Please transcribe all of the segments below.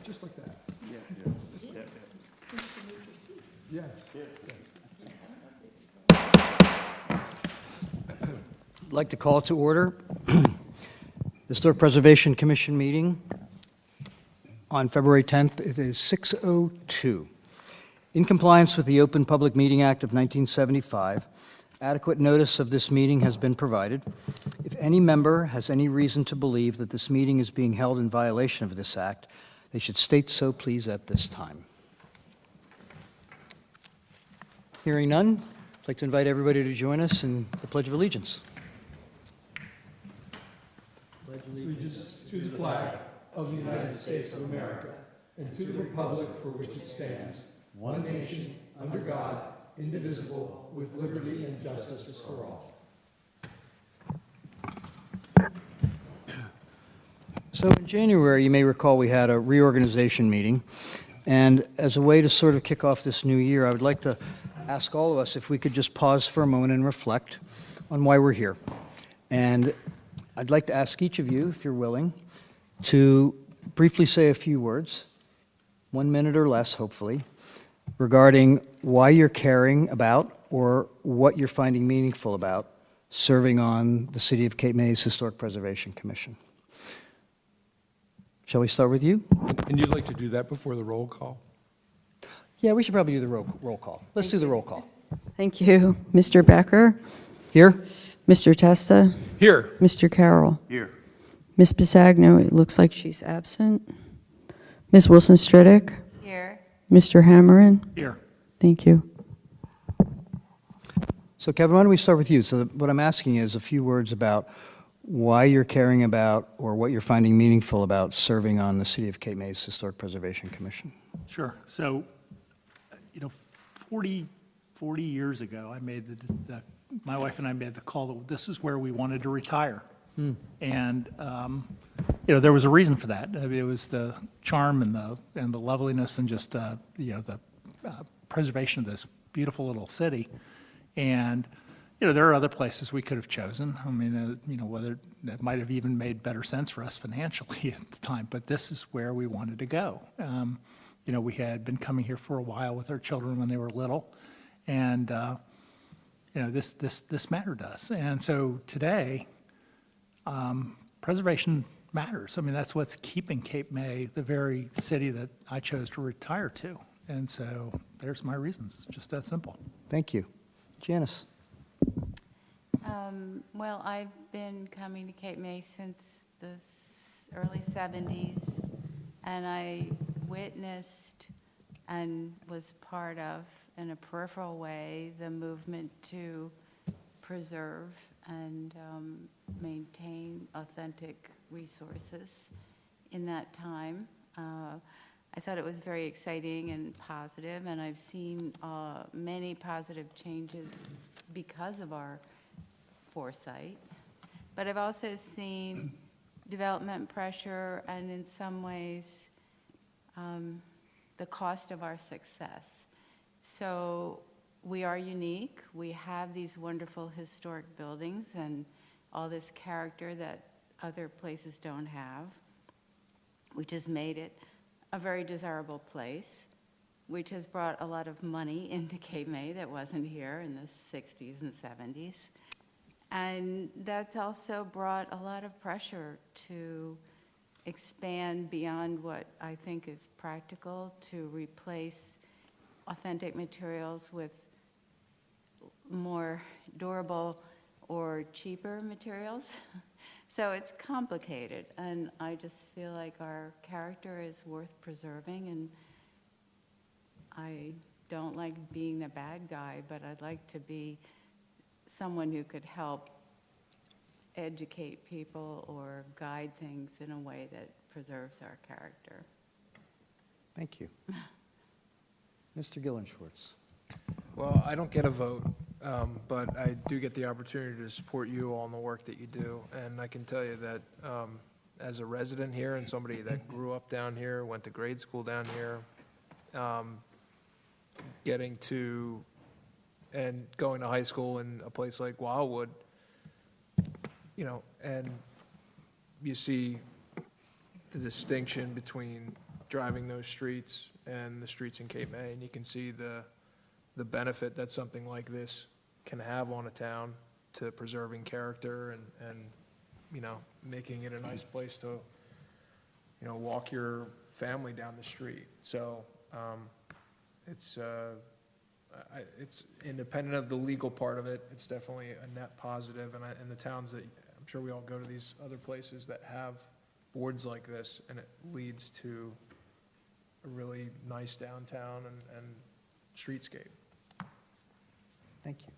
just like that. Yeah. Since you moved your seats. Yes. I'd like to call to order the Historic Preservation Commission meeting on February 10th. It is 6:02. In compliance with the Open Public Meeting Act of 1975, adequate notice of this meeting has been provided. If any member has any reason to believe that this meeting is being held in violation of this act, they should state so, please, at this time. Hearing none, I'd like to invite everybody to join us in the Pledge of Allegiance. Allegiance to the flag of the United States of America and to the republic for which it stands, one nation, under God, indivisible, with liberty and justice for all. So in January, you may recall we had a reorganization meeting, and as a way to sort of kick off this new year, I would like to ask all of us if we could just pause for a moment and reflect on why we're here. And I'd like to ask each of you, if you're willing, to briefly say a few words, 1 minute or less, hopefully, regarding why you're caring about or what you're finding meaningful about serving on the City of Cape May's Historic Preservation Commission. Shall we start with you? And you'd like to do that before the roll call? Yeah, we should probably do the roll call. Let's do the roll call. Thank you. Mr. Becker, Here? Mr. Testa, Here. Mr. Carroll, Here. Ms. Pisagno, it looks like she's absent. Ms. Wilson-Stridick, Here. Mr. Hammerin. Here. Thank you. So Kevin, why don't we start with you? So what I'm asking is a few words about why you're caring about or what you're finding meaningful about serving on the City of Cape May's Historic Preservation Commission. Sure. So, 40 years ago, I made my wife and I made the call that this is where we wanted to retire. And, there was a reason for that. I mean, it was the charm and the loveliness and just, the preservation of this beautiful little city. And, there are other places we could have chosen. I mean, whether that might have even made better sense for us financially at the time, but this is where we wanted to go. We had been coming here for a while with our children when they were little, and this mattered to us. And so today, preservation matters. I mean, that's what's keeping Cape May the very city that I chose to retire to. And so there's my reasons. It's just that simple. Thank you. Janice? Well, I've been coming to Cape May since the early 70s, and I witnessed and was part of, in a peripheral way, the movement to preserve and maintain authentic resources in that time. I thought it was very exciting and positive, and I've seen many positive changes because of our foresight. But I've also seen development pressure and, in some ways, the cost of our success. So we are unique. We have these wonderful historic buildings and all this character that other places don't have, which has made it a very desirable place, which has brought a lot of money into Cape May that wasn't here in the 60s and 70s. And that's also brought a lot of pressure to expand beyond what I think is practical, to replace authentic materials with more durable or cheaper materials. So it's complicated, and I just feel like our character is worth preserving, and I don't like being the bad guy, but I'd like to be someone who could help educate people or guide things in a way that preserves our character. Thank you. Mr. Gillenschwartz? Well, I don't get a vote, but I do get the opportunity to support you all in the work that you do. And I can tell you that as a resident here and somebody that grew up down here, went to grade school down here, getting to and going to high school in a place like Wildwood, and you see the distinction between driving those streets and the streets in Cape May, and you can see the benefit that something like this can have on a town to preserving character and, you know, making it a nice place to, you know, walk your family down the street. So, it's independent of the legal part of it, it's definitely a net positive, and the towns that, I'm sure we all go to these other places that have boards like this, and it leads to a really nice downtown and streetscape. Thank you.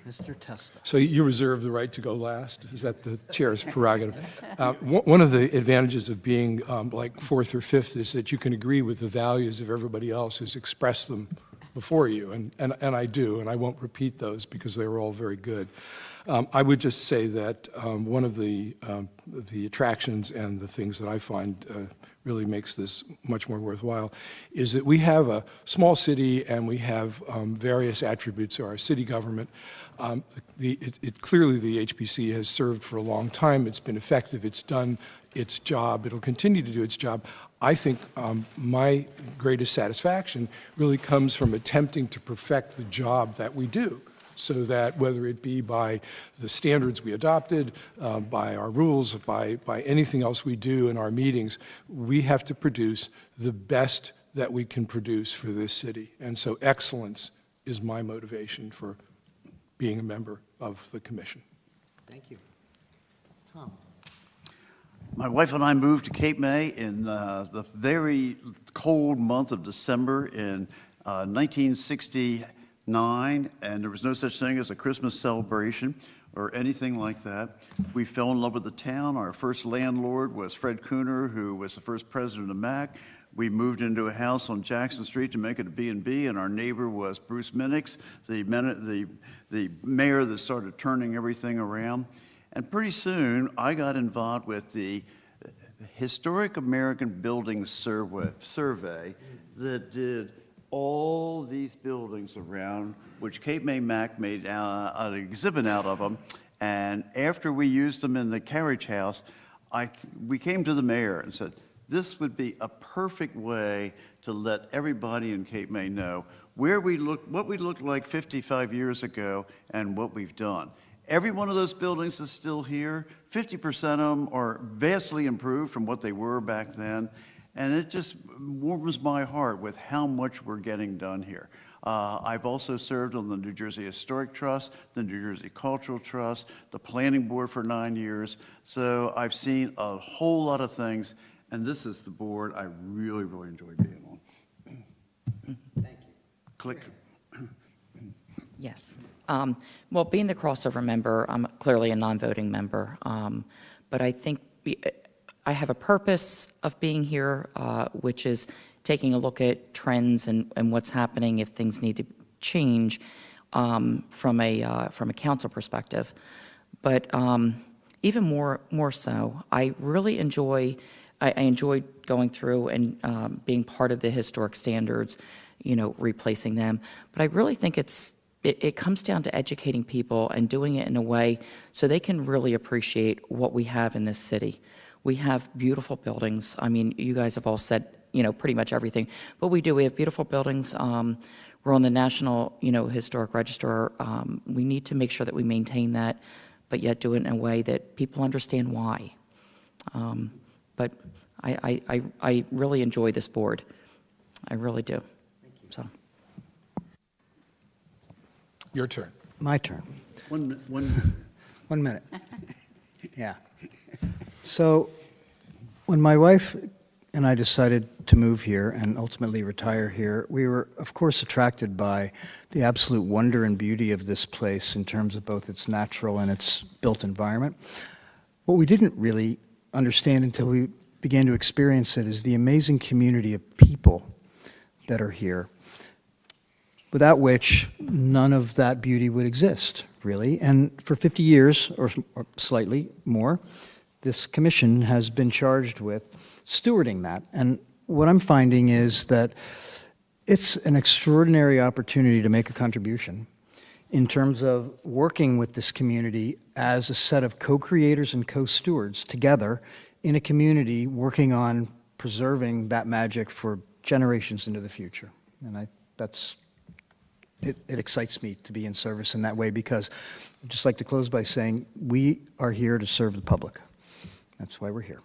Mr. Testa. So you reserve the right to go last? Is that the chair's prerogative? One of the advantages of being like fourth or fifth is that you can agree with the values of everybody else who's expressed them before you, and I do, and I won't repeat those because they were all very good. I would just say that one of the attractions and the things that I find really makes this much more worthwhile is that we have a small city and we have various attributes of our city government. Clearly the HPC has served for a long time. It's been effective. It's done its job. It'll continue to do its job. I think my greatest satisfaction really comes from attempting to perfect the job that we do, so that whether it be by the standards we adopted, by our rules, by anything else we do in our meetings, we have to produce the best that we can produce for this city. And so excellence is my motivation for being a member of the commission. Thank you. Tom. My wife and I moved to Cape May in the very cold month of December in 1969, and there was no such thing as a Christmas celebration or anything like that. We fell in love with the town. Our first landlord was Fred Cooner, who was the first president of MAC. We moved into a house on Jackson Street to make it a B&B, and our neighbor was Bruce Minix, the mayor that started turning everything around. And pretty soon, I got involved with the Historic American Buildings survey that did all these buildings around, which Cape May MAC made an exhibit out of them. And after we used them in the carriage house, we came to the mayor and said, this would be a perfect way to let everybody in Cape May know what we looked like 55 years ago and what we've done. Every one of those buildings is still here. 50% of them are vastly improved from what they were back then. And it just warms my heart with how much we're getting done here. I've also served on the New Jersey Historic Trust, the New Jersey Cultural Trust, the Planning Board for 9 years. So I've seen a whole lot of things, and this is the board I really, really enjoy being on. Thank you. Click. Yes. Well, being the crossover member, I'm clearly a non-voting member, but I think I have a purpose of being here, which is taking a look at trends and what's happening if things need to change from a council perspective. But even more so, I really enjoyed going through and being part of the historic standards, you know, replacing them. But I really think it comes down to educating people and doing it in a way so they can really appreciate what we have in this city. We have beautiful buildings. I mean, you guys have all said, you know, pretty much everything, but we do. We have beautiful buildings. We're on the National, you know, Historic Register. We need to make sure that we maintain that, but yet do it in a way that people understand why. But I really enjoy this board. I really do. So. Your turn. My turn. 1 1 minute. Yeah. So when my wife and I decided to move here and ultimately retire here, we were, of course, attracted by the absolute wonder and beauty of this place in terms of both its natural and its built environment. What we didn't really understand until we began to experience it is the amazing community of people that are here, without which none of that beauty would exist, really. And for 50 years, or slightly more, this commission has been charged with stewarding that. And what I'm finding is that it's an extraordinary opportunity to make a contribution in terms of working with this community as a set of co-creators and co-stewards together in a community working on preserving that magic for generations into the future. And it excites me to be in service in that way, because I'd just like to close by saying we are here to serve the public. That's why we're here.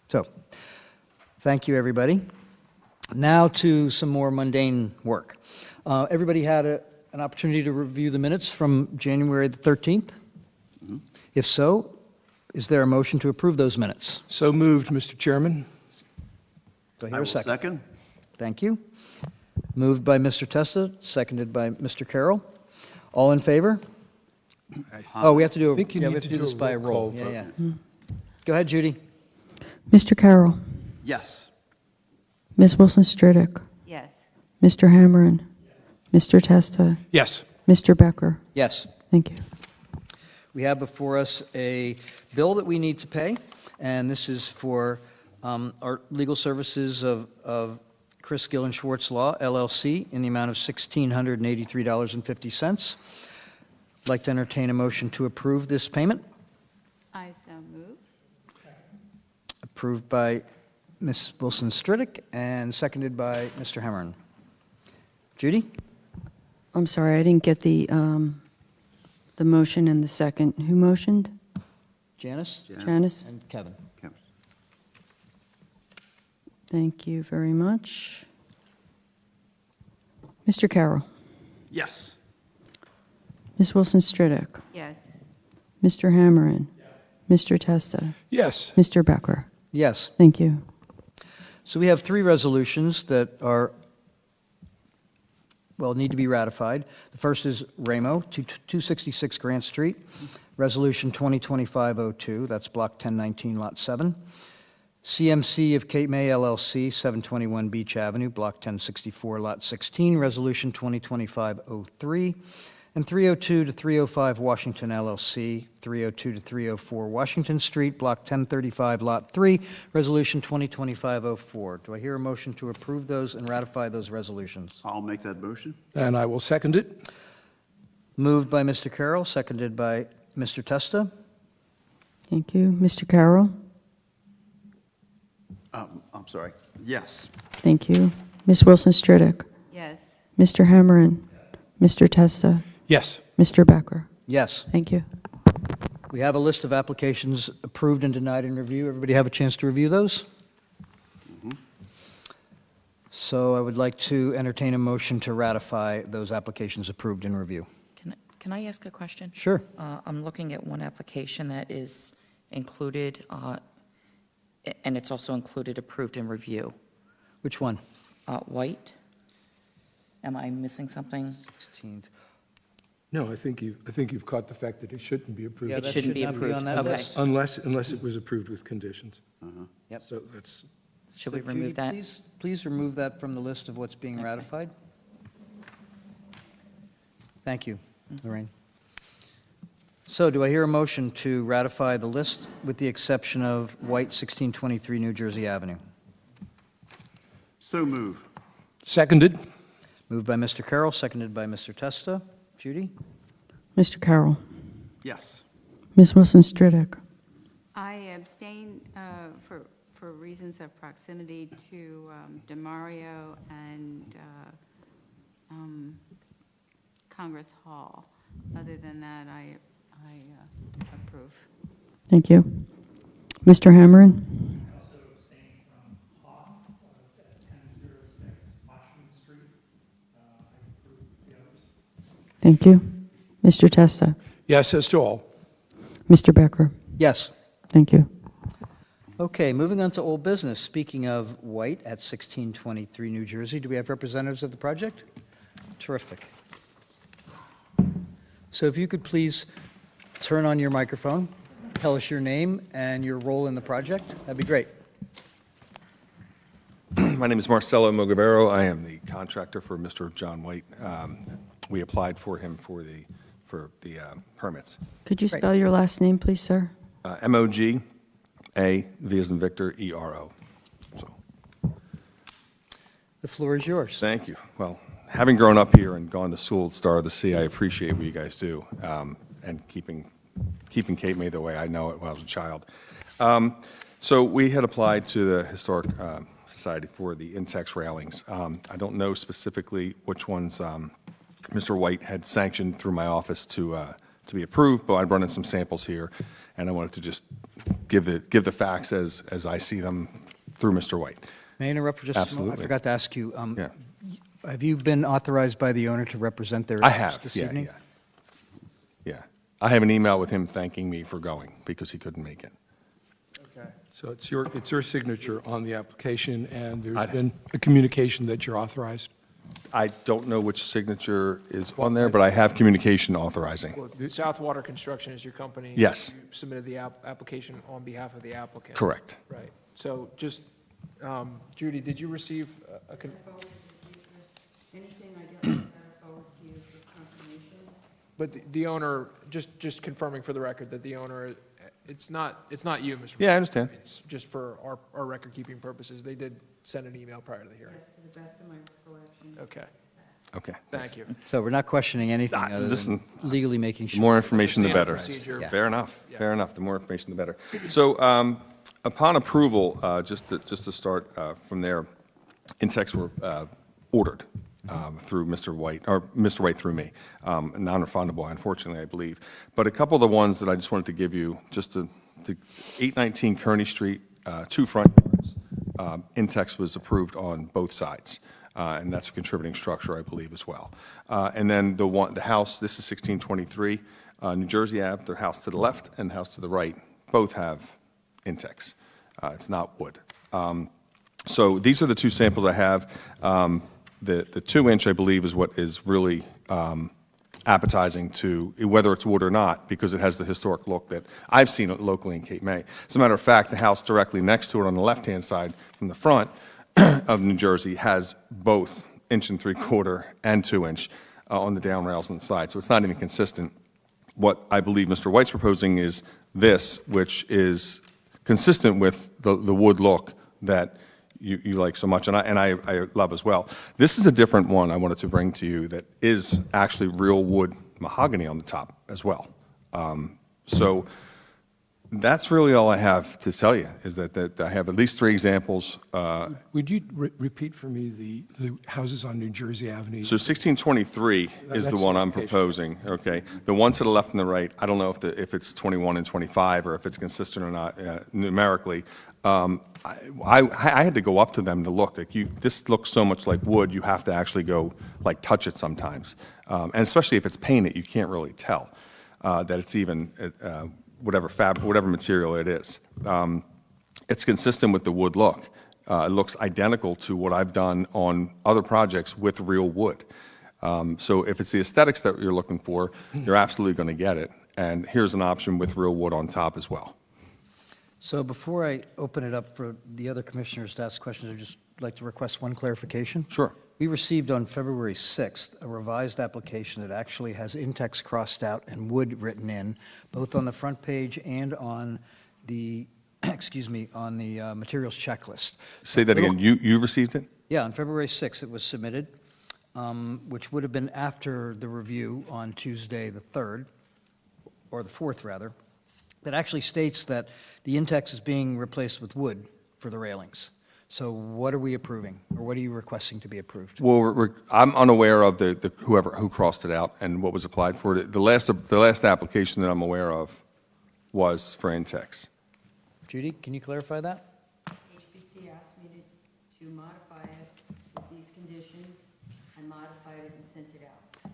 So, thank you, everybody. Now to some more mundane work. Everybody had an opportunity to review the minutes from January the 13th? If so, is there a motion to approve those minutes? So moved, Mr. Chairman. Do I I hear will a second? second. Thank you. Moved by Mr. Testa, seconded by Mr. Carroll. All in favor? Oh, we have to do, I think you yeah, need we have to to do do this a by a roll roll. call Yeah, vote. yeah. Go ahead, Judy. Mr. Carroll, Yes. Ms. Wilson Stridick, Yes. Mr. Hammerin, Mr. Testa, Yes. Mr. Becker. Yes. Thank you. We have before us a bill that we need to pay, and this is for our legal services of Chris Gillen Schwartz Law, LLC, in the amount of $1,683.50. I'd like to entertain a motion to approve this payment. I so move. Approved by Ms. Wilson Stridick and seconded by Mr. Hammerin. Judy? I'm sorry, I didn't get the motion and the second. Who motioned? Janice? Janice? And Kevin. Yep. Thank you very much. Mr. Carroll, Yes. Ms. Wilson Stridick, Yes. Mr. Hammerin, Mr. Testa, Yes. Mr. Becker. Yes. Thank you. So we have three resolutions that are, well, need to be ratified. The first is Ramo, 266 Grant Street, Resolution 2025-02, that's Block 1019, Lot 7. CMC of Cape May LLC, 721 Beach Avenue, Block 1064, Lot 16, Resolution 2025-03. And 302 to 305 Washington LLC, 302 to 304 Washington Street, Block 1035, Lot 3, Resolution 2025-04. Do I hear a motion to approve those and ratify those resolutions? I'll make that motion. And I will second it. Moved by Mr. Carroll, seconded by Mr. Testa. Thank you. Mr. Carroll? I'm sorry. Yes. Thank you. Ms. Wilson Stridick, Yes. Mr. Hammerin, Mr. Testa, Yes. Mr. Becker. Yes. Thank you. We have a list of applications approved and denied in review. Everybody have a chance to review those? So I would like to entertain a motion to ratify those applications approved in review. Can I ask a question? Sure. I'm looking at one application that is included, and it's also included approved in review. Which one? White? Am I missing something? 16th. No, I think you've caught the fact that it shouldn't be approved. Yeah, It that shouldn't be should not be on approved. that Okay. list. Unless it was approved with conditions. Yep. So that's, Should we So remove Judy, that? Please remove that from the list of what's being ratified. Thank you, Lorraine. So do I hear a motion to ratify the list with the exception of White, 1623 New Jersey Avenue? So move. seconded. Moved by Mr. Carroll, seconded by Mr. Testa. Judy? Mr. Carroll, Yes. Ms. Wilson Stridick, I abstain for reasons of proximity to DeMario and Congress Hall. Other than that, I approve. thank you. Mr. Hammerin, Also abstain from Hoff at 1006 Washington Street. I approve the others. thank you. Mr. Testa, Yes, as to all. Mr. Becker, Yes. thank you. Okay, moving on to old business. Speaking of White at 1623 New Jersey, do we have representatives of the project? Terrific. So if you could please turn on your microphone, tell us your name and your role in the project, that'd be great. My name is Marcelo Mogavero. I am the contractor for Mr. John White. We applied for him for the permits. Could you Great. spell your last name, please, sir? M-O-G-A, V as in Victor, E-R-O. So, The floor is yours. thank you. Well, having grown up here and gone to school at Star of the Sea, I appreciate what you guys do, and keeping Cape May the way I know it when I was a child. So we had applied to the Historic Society for the Intex railings. I don't know specifically which ones Mr. White had sanctioned through my office to be approved, but I brought in some samples here, and I wanted to just give the facts as I see them through Mr. White. May I interrupt for just a moment? Absolutely. I forgot to ask you, Yeah. have you been authorized by the owner to represent their I interests have, this yeah, evening? yeah. I have an email with him thanking me for going because he couldn't make it. Okay. So it's your signature on the application, and there's I'd- been a communication that you're authorized. I don't know which signature is on there, but I have communication authorizing. Well, South Water Construction is your company? Yes. You submitted the application on behalf of the applicant? Correct. Right. So just, Judy, did you receive a, Anything I get, I'll forward to you for confirmation. but the owner, just confirming for the record that the owner, it's not you, Mr. Yeah, I understand. It's just for our record-keeping purposes. They did send an email prior to the hearing. Yes, to the best of my recollection. Okay, Okay. thank you. So we're not questioning anything Ah, other listen, than legally making The sure. more information, the Standard better. procedure. Yeah. Fair enough, fair enough. The more information, the better. So upon approval, just to start from there, Intex were ordered through Mr. White, or Mr. White through me, non-refundable, unfortunately, I believe. But a couple of the ones that I just wanted to give you, just to 819 Kearney Street, 2 front yards, Intex was approved on both sides. And that's a contributing structure, I believe, as well. And then the house, this is 1623 New Jersey Ave, the house to the left and the house to the right, both have Intex. It's not wood. So these are the 2 samples I have. The 2-inch, I believe, is what is really appetizing to, whether it's wood or not, because it has the historic look that I've seen it locally in Cape May. As a matter of fact, the house directly next to it on the left-hand side from the front of New Jersey has both 1 3/4 and 2-inch on the down rails on the side, so it's not even consistent. What I believe Mr. White's proposing is this, which is consistent with the wood look that you like so much, and I love as well. This is a different one I wanted to bring to you that is actually real wood mahogany on the top as well. So that's really all I have to tell you, is that I have at least 3 examples. Would you repeat for me the houses on New Jersey Avenue? So 1623 is the That's one the I'm location. proposing, okay? The one to the left and the right, I don't know if it's 21 and 25, or if it's consistent or not numerically. I had to go up to them to look. Like this looks so much like wood, you have to actually go, like, touch it sometimes. And especially if it's painted, you can't really tell that it's even whatever fabric, whatever material it is. It's consistent with the wood look. It looks identical to what I've done on other projects with real wood. So if it's the aesthetics that you're looking for, you're absolutely going to get it. And here's an option with real wood on top as well. So before I open it up for the other commissioners to ask questions, I'd just like to request one clarification. Sure. We received on February 6th a revised application that actually has Intex crossed out and wood written in, both on the front page and on the, excuse me, on the materials checklist. Say that again. You received it? Yeah, on February 6th it was submitted, which would have been after the review on Tuesday, the 3rd, or the 4th, rather, that actually states that the Intex is being replaced with wood for the railings. So what are we approving, or what are you requesting to be approved? Well, I'm unaware of the who crossed it out and what was applied for it. The last application that I'm aware of was for Intex. Judy, can you clarify that? HPC asked me to modify it with these conditions. I modified it and sent it out.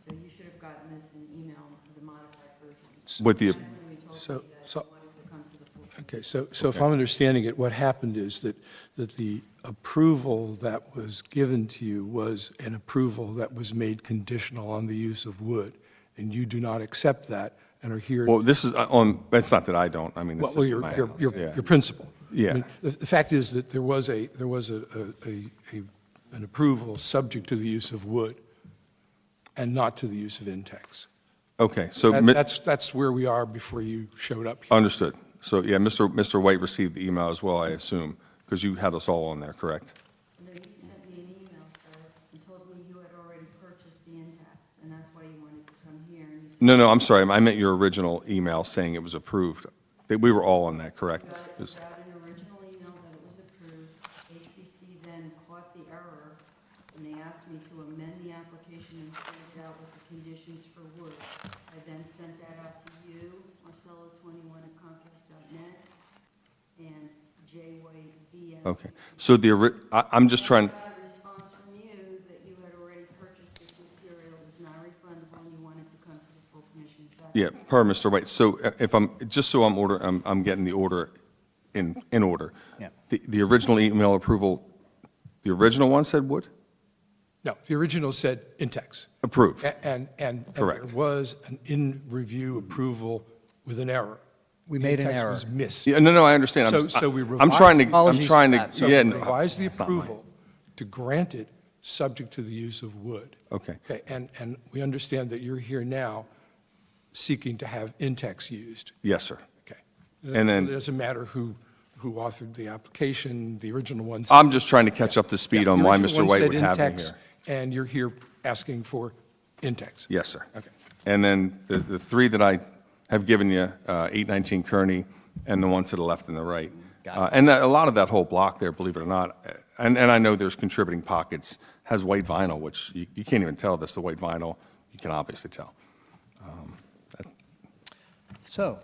So you should have gotten this in email, the modified version. With the, That's when we told So- you that so- you wanted to come to the full. Okay, so if I'm understanding it, what happened is that the approval that was given to you was an approval that was made conditional on the use of wood, and you do not accept that and are here. well, this is it's not that I don't, I mean, it's Well, just your my your house. your Yeah. your principle. Yeah. I mean, the fact is that there was an approval subject to the use of wood and not to the use of Intex. Okay, so, That's where we are before you showed up here. understood. So, yeah, Mr. White received the email as well, I assume, because you had us all on there, correct? And then you sent me an email, sir, and told me you had already purchased the Intex, and that's why you wanted to come here. And you said, No, I'm sorry, I meant your original email saying it was approved. We were all on that, correct? Got Just- an original email that it was approved. HPC then caught the error, and they asked me to amend the application and send it out with the conditions for wood. I then sent that out to you, Marcelo21@comcast.net, and JYVN. Okay, so I'm just trying, I got a response from you that you had already purchased this material, it was not refundable, and you wanted to come to the full commission. yeah, per Mr. White. So if just so I'm getting the order in order. Yeah. The original email approval, the original one said wood? No, the original said Intex. Approved. And Correct. there was an in-review approval with an error. We made an The Intex error. was missed. Yeah, no, I understand. So we I'm revised- trying to, Apologies for that. So yeah, we no, revised the that's not mine. approval to grant it, subject to the use of wood. Okay. Okay, and we understand that you're here now seeking to have Intex used. Yes, sir. Okay. And then- It doesn't matter who authored the application, the original one. I'm just trying to catch up to speed on The why original Mr. one White said would have me Intex, here. And you're here asking for Intex. Yes, sir. Okay. And then the three that I have given you, 819 Kearney, and the one to the left and the right. And a lot of that whole block there, believe it or not, and I know there's contributing pockets, has white vinyl, which you can't even tell that's the white vinyl. You can obviously tell. So,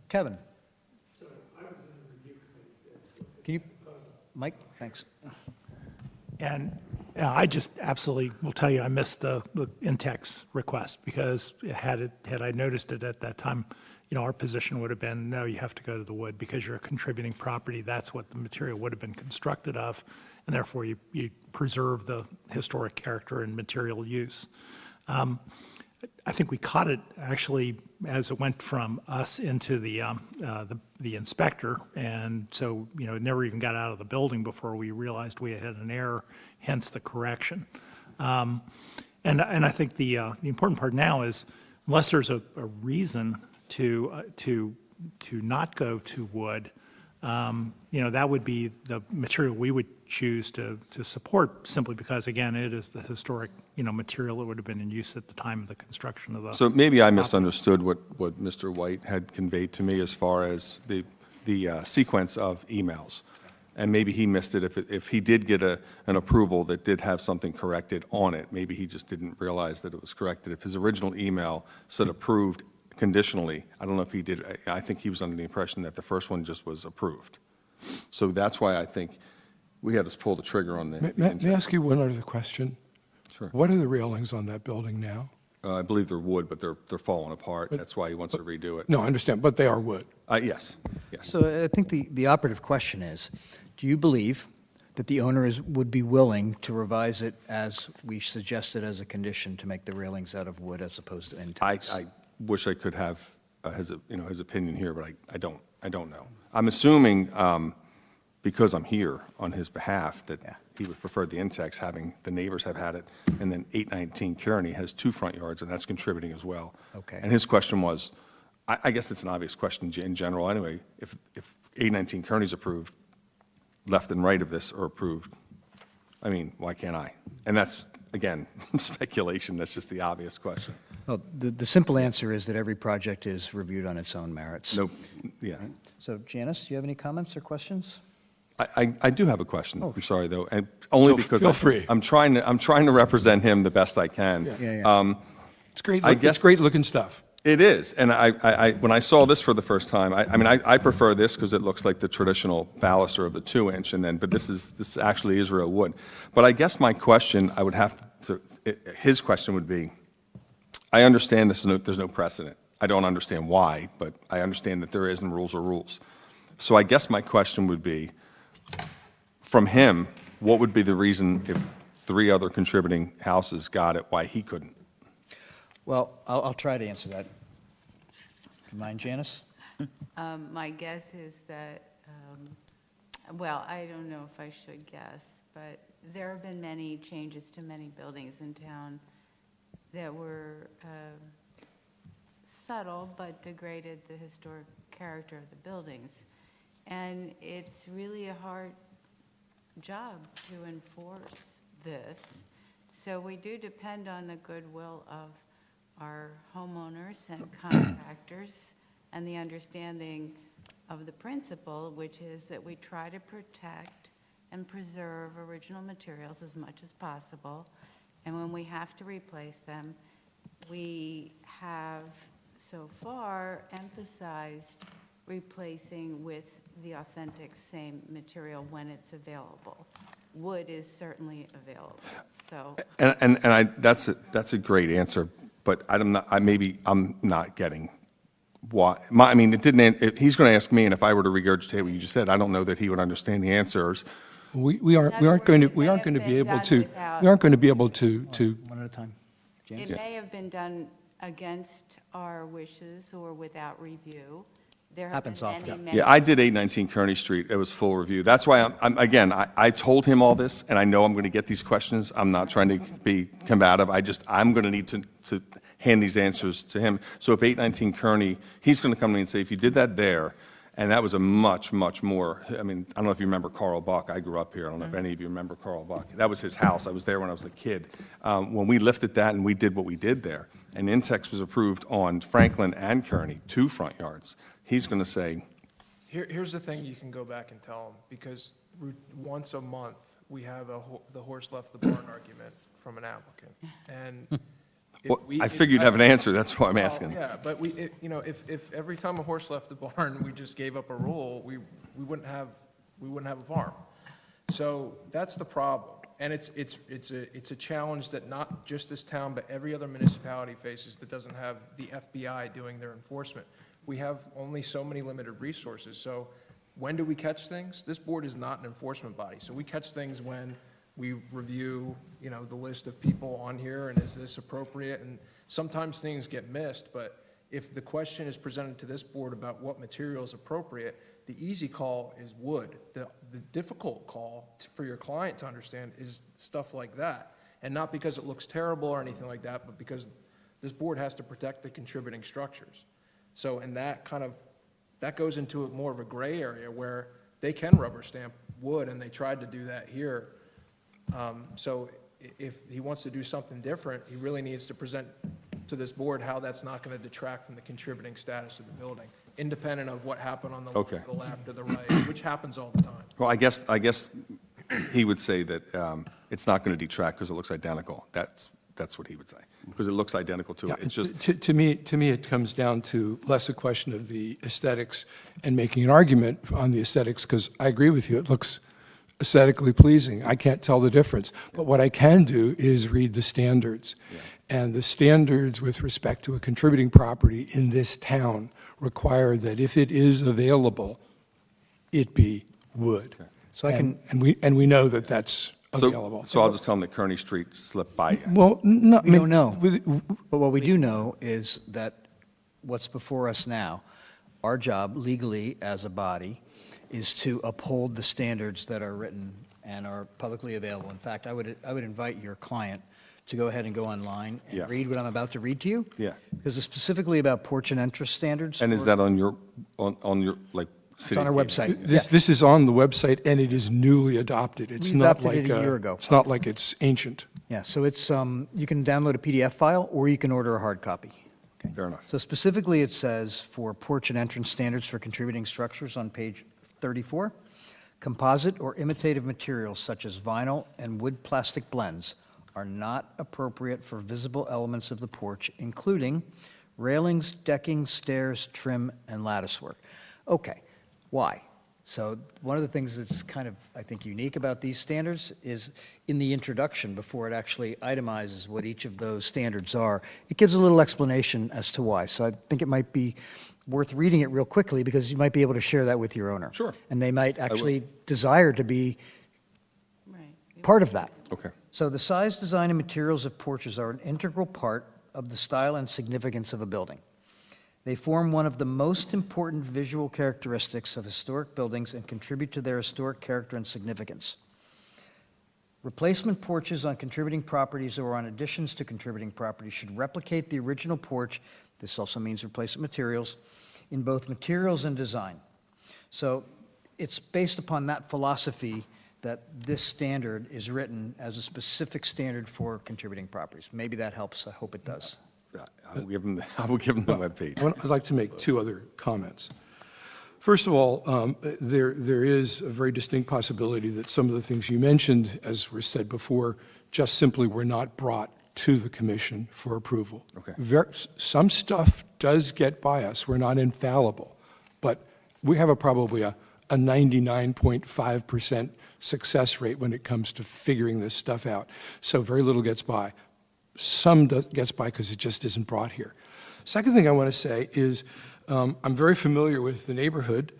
Kevin? Can you, Mike, thanks. And I just absolutely will tell you, I missed the Intex request, because had I noticed it at that time, our position would have been, no, you have to go to the wood because you're a contributing property. That's what the material would have been constructed of, and therefore you preserve the historic character and material use. I think we caught it actually as it went from us into the inspector, and so it never even got out of the building before we realized we had an error, hence the correction. And I think the important part now is, unless there's a reason to not go to wood, that would be the material we would choose to support, simply because, again, it is the historic, material that would have been in use at the time of the construction of the. So maybe I misunderstood what Mr. White had conveyed to me as far as the sequence of emails. And maybe he missed it. If he did get an approval that did have something corrected on it, maybe he just didn't realize that it was corrected. If his original email said approved conditionally, I don't know if he did. I think he was under the impression that the first one just was approved. So that's why I think we had to pull the trigger on the. May I ask you one other question? Sure. What are the railings on that building now? I believe they're wood, but they're falling apart. That's why he wants to redo it. No, I understand, but they are wood. Yes, yes. So I think the operative question is, do you believe that the owner would be willing to revise it as we suggested as a condition to make the railings out of wood as opposed to Intex? I wish I could have his opinion here, but I don't know. I'm assuming, because I'm here on his behalf, that he would prefer the Intex, having the neighbors have had it, and then 819 Kearney has 2 front yards, and that's contributing as well. Okay. And his question was, I guess it's an obvious question in general anyway, if 819 Kearney's approved, left and right of this are approved, I mean, why can't I? And that's, again, speculation, that's just the obvious question. Well, the simple answer is that every project is reviewed on its own merits. Nope, yeah. So Janice, do you have any comments or questions? I do have a question. I'm sorry, though, and only because feel free. I'm trying to represent him the best I can. Yeah. It's great, I guess- it's great-looking stuff. It is, and when I saw this for the first time, I prefer this because it looks like the traditional baluster of the 2-inch, but this actually is real wood. But I guess my question, his question would be, I understand there's no precedent. I don't understand why, but I understand that there is, and rules are rules. So I guess my question would be, from him, what would be the reason if 3 other contributing houses got it, why he couldn't? Well, I'll try to answer that. Do you mind, Janice? My guess is that, well, I don't know if I should guess, but there have been many changes to many buildings in town that were subtle but degraded the historic character of the buildings. And it's really a hard job to enforce this. So we do depend on the goodwill of our homeowners and contractors and the understanding of the principle, which is that we try to protect and preserve original materials as much as possible. And when we have to replace them, we have so far emphasized replacing with the authentic same material when it's available. Wood is certainly available, so. That's a great answer, but I'm not getting why. I mean, he's going to ask me, and if I were to regurgitate what you just said, I don't know that he would understand the answers. We aren't going to be able to, One at a time. James? It may have been done against our wishes or without review. There have been Happens often. many, many. Yeah, I did 819 Kearney Street. It was full review. That's why I told him all this, and I know I'm going to get these questions. I'm not trying to be combative. I'm going to need to hand these answers to him. So if 819 Kearney, he's going to come to me and say, if you did that there, and that was a much, much more, I mean, I don't know if you remember Carl Buck. I grew up here. I don't know if any of you remember Carl Buck. That was his house. I was there when I was a kid. When we lifted that and we did what we did there, and Intex was approved on Franklin and Kearney, 2 front yards, he's going to say, Here's the thing you can go back and tell them, because once a month, we have the horse left the barn argument from an applicant. And well, I figured you'd have an answer. That's why I'm Well, asking. Yeah, but if every time a horse left the barn, we just gave up a rule, we wouldn't have a farm. So that's the problem. And it's a challenge that not just this town, but every other municipality faces that doesn't have the FBI doing their enforcement. We have only so many limited resources. So when do we catch things? This board is not an enforcement body. So we catch things when we review, the list of people on here, and is this appropriate? And sometimes things get missed, but if the question is presented to this board about what material is appropriate, the easy call is wood. The difficult call for your client to understand is stuff like that. And not because it looks terrible or anything like that, but because this board has to protect the contributing structures. So, and that goes into more of a gray area where they can rubber stamp wood, and they tried to do that here. So if he wants to do something different, he really needs to present to this board how that's not going to detract from the contributing status of the building, independent of what happened on the Okay. to the left or the right, which happens all the time. Well, I guess he would say that it's not going to detract because it looks identical. That's what he would say, because it looks identical to Yeah, it. It's just, to me, it comes down to less a question of the aesthetics and making an argument on the aesthetics, because I agree with you, it looks aesthetically pleasing. I can't tell the difference. But what I can do is read the standards. And the standards with respect to a contributing property in this town require that if it is available, it be wood. So I can- And we know that that's available. so I'll just tell him that Kearney Street slipped by you. Well, no. We don't know. But what we do know is that what's before us now, our job legally as a body is to uphold the standards that are written and are publicly available. In fact, I would invite your client to go ahead and go online Yeah. and read what I'm about to read to you. Yeah. Because it's specifically about porch and entrance standards. And is for- that on your, like, It's city? on our website. This is on the website, and it is newly adopted. It's We not adopted like, it a year ago. it's not like it's ancient. Yeah, so it's, you can download a PDF file, or you can order a hard copy. Fair enough. So specifically, it says for porch and entrance standards for contributing structures on page 34, composite or imitative materials such as vinyl and wood plastic blends are not appropriate for visible elements of the porch, including railings, decking, stairs, trim, and lattice work. Okay, why? So one of the things that's kind of, I think, unique about these standards is in the introduction, before it actually itemizes what each of those standards are, it gives a little explanation as to why. So I think it might be worth reading it real quickly, because you might be able to share that with your owner. Sure. And they might actually desire to be Right. part of that. Okay. So the size, design, and materials of porches are an integral part of the style and significance of a building. They form one of the most important visual characteristics of historic buildings and contribute to their historic character and significance. Replacement porches on contributing properties or on additions to contributing properties should replicate the original porch. This also means replacement materials in both materials and design. So it's based upon that philosophy that this standard is written as a specific standard for contributing properties. Maybe that helps. I hope it does. I will give him the webpage. I'd like to make 2 other comments. First of all, there is a very distinct possibility that some of the things you mentioned, as was said before, just simply were not brought to the commission for approval. Okay. Some stuff does get by us. We're not infallible. But we have probably a 99.5% success rate when it comes to figuring this stuff out. So very little gets by. Some gets by because it just isn't brought here. Second thing I want to say is I'm very familiar with the neighborhood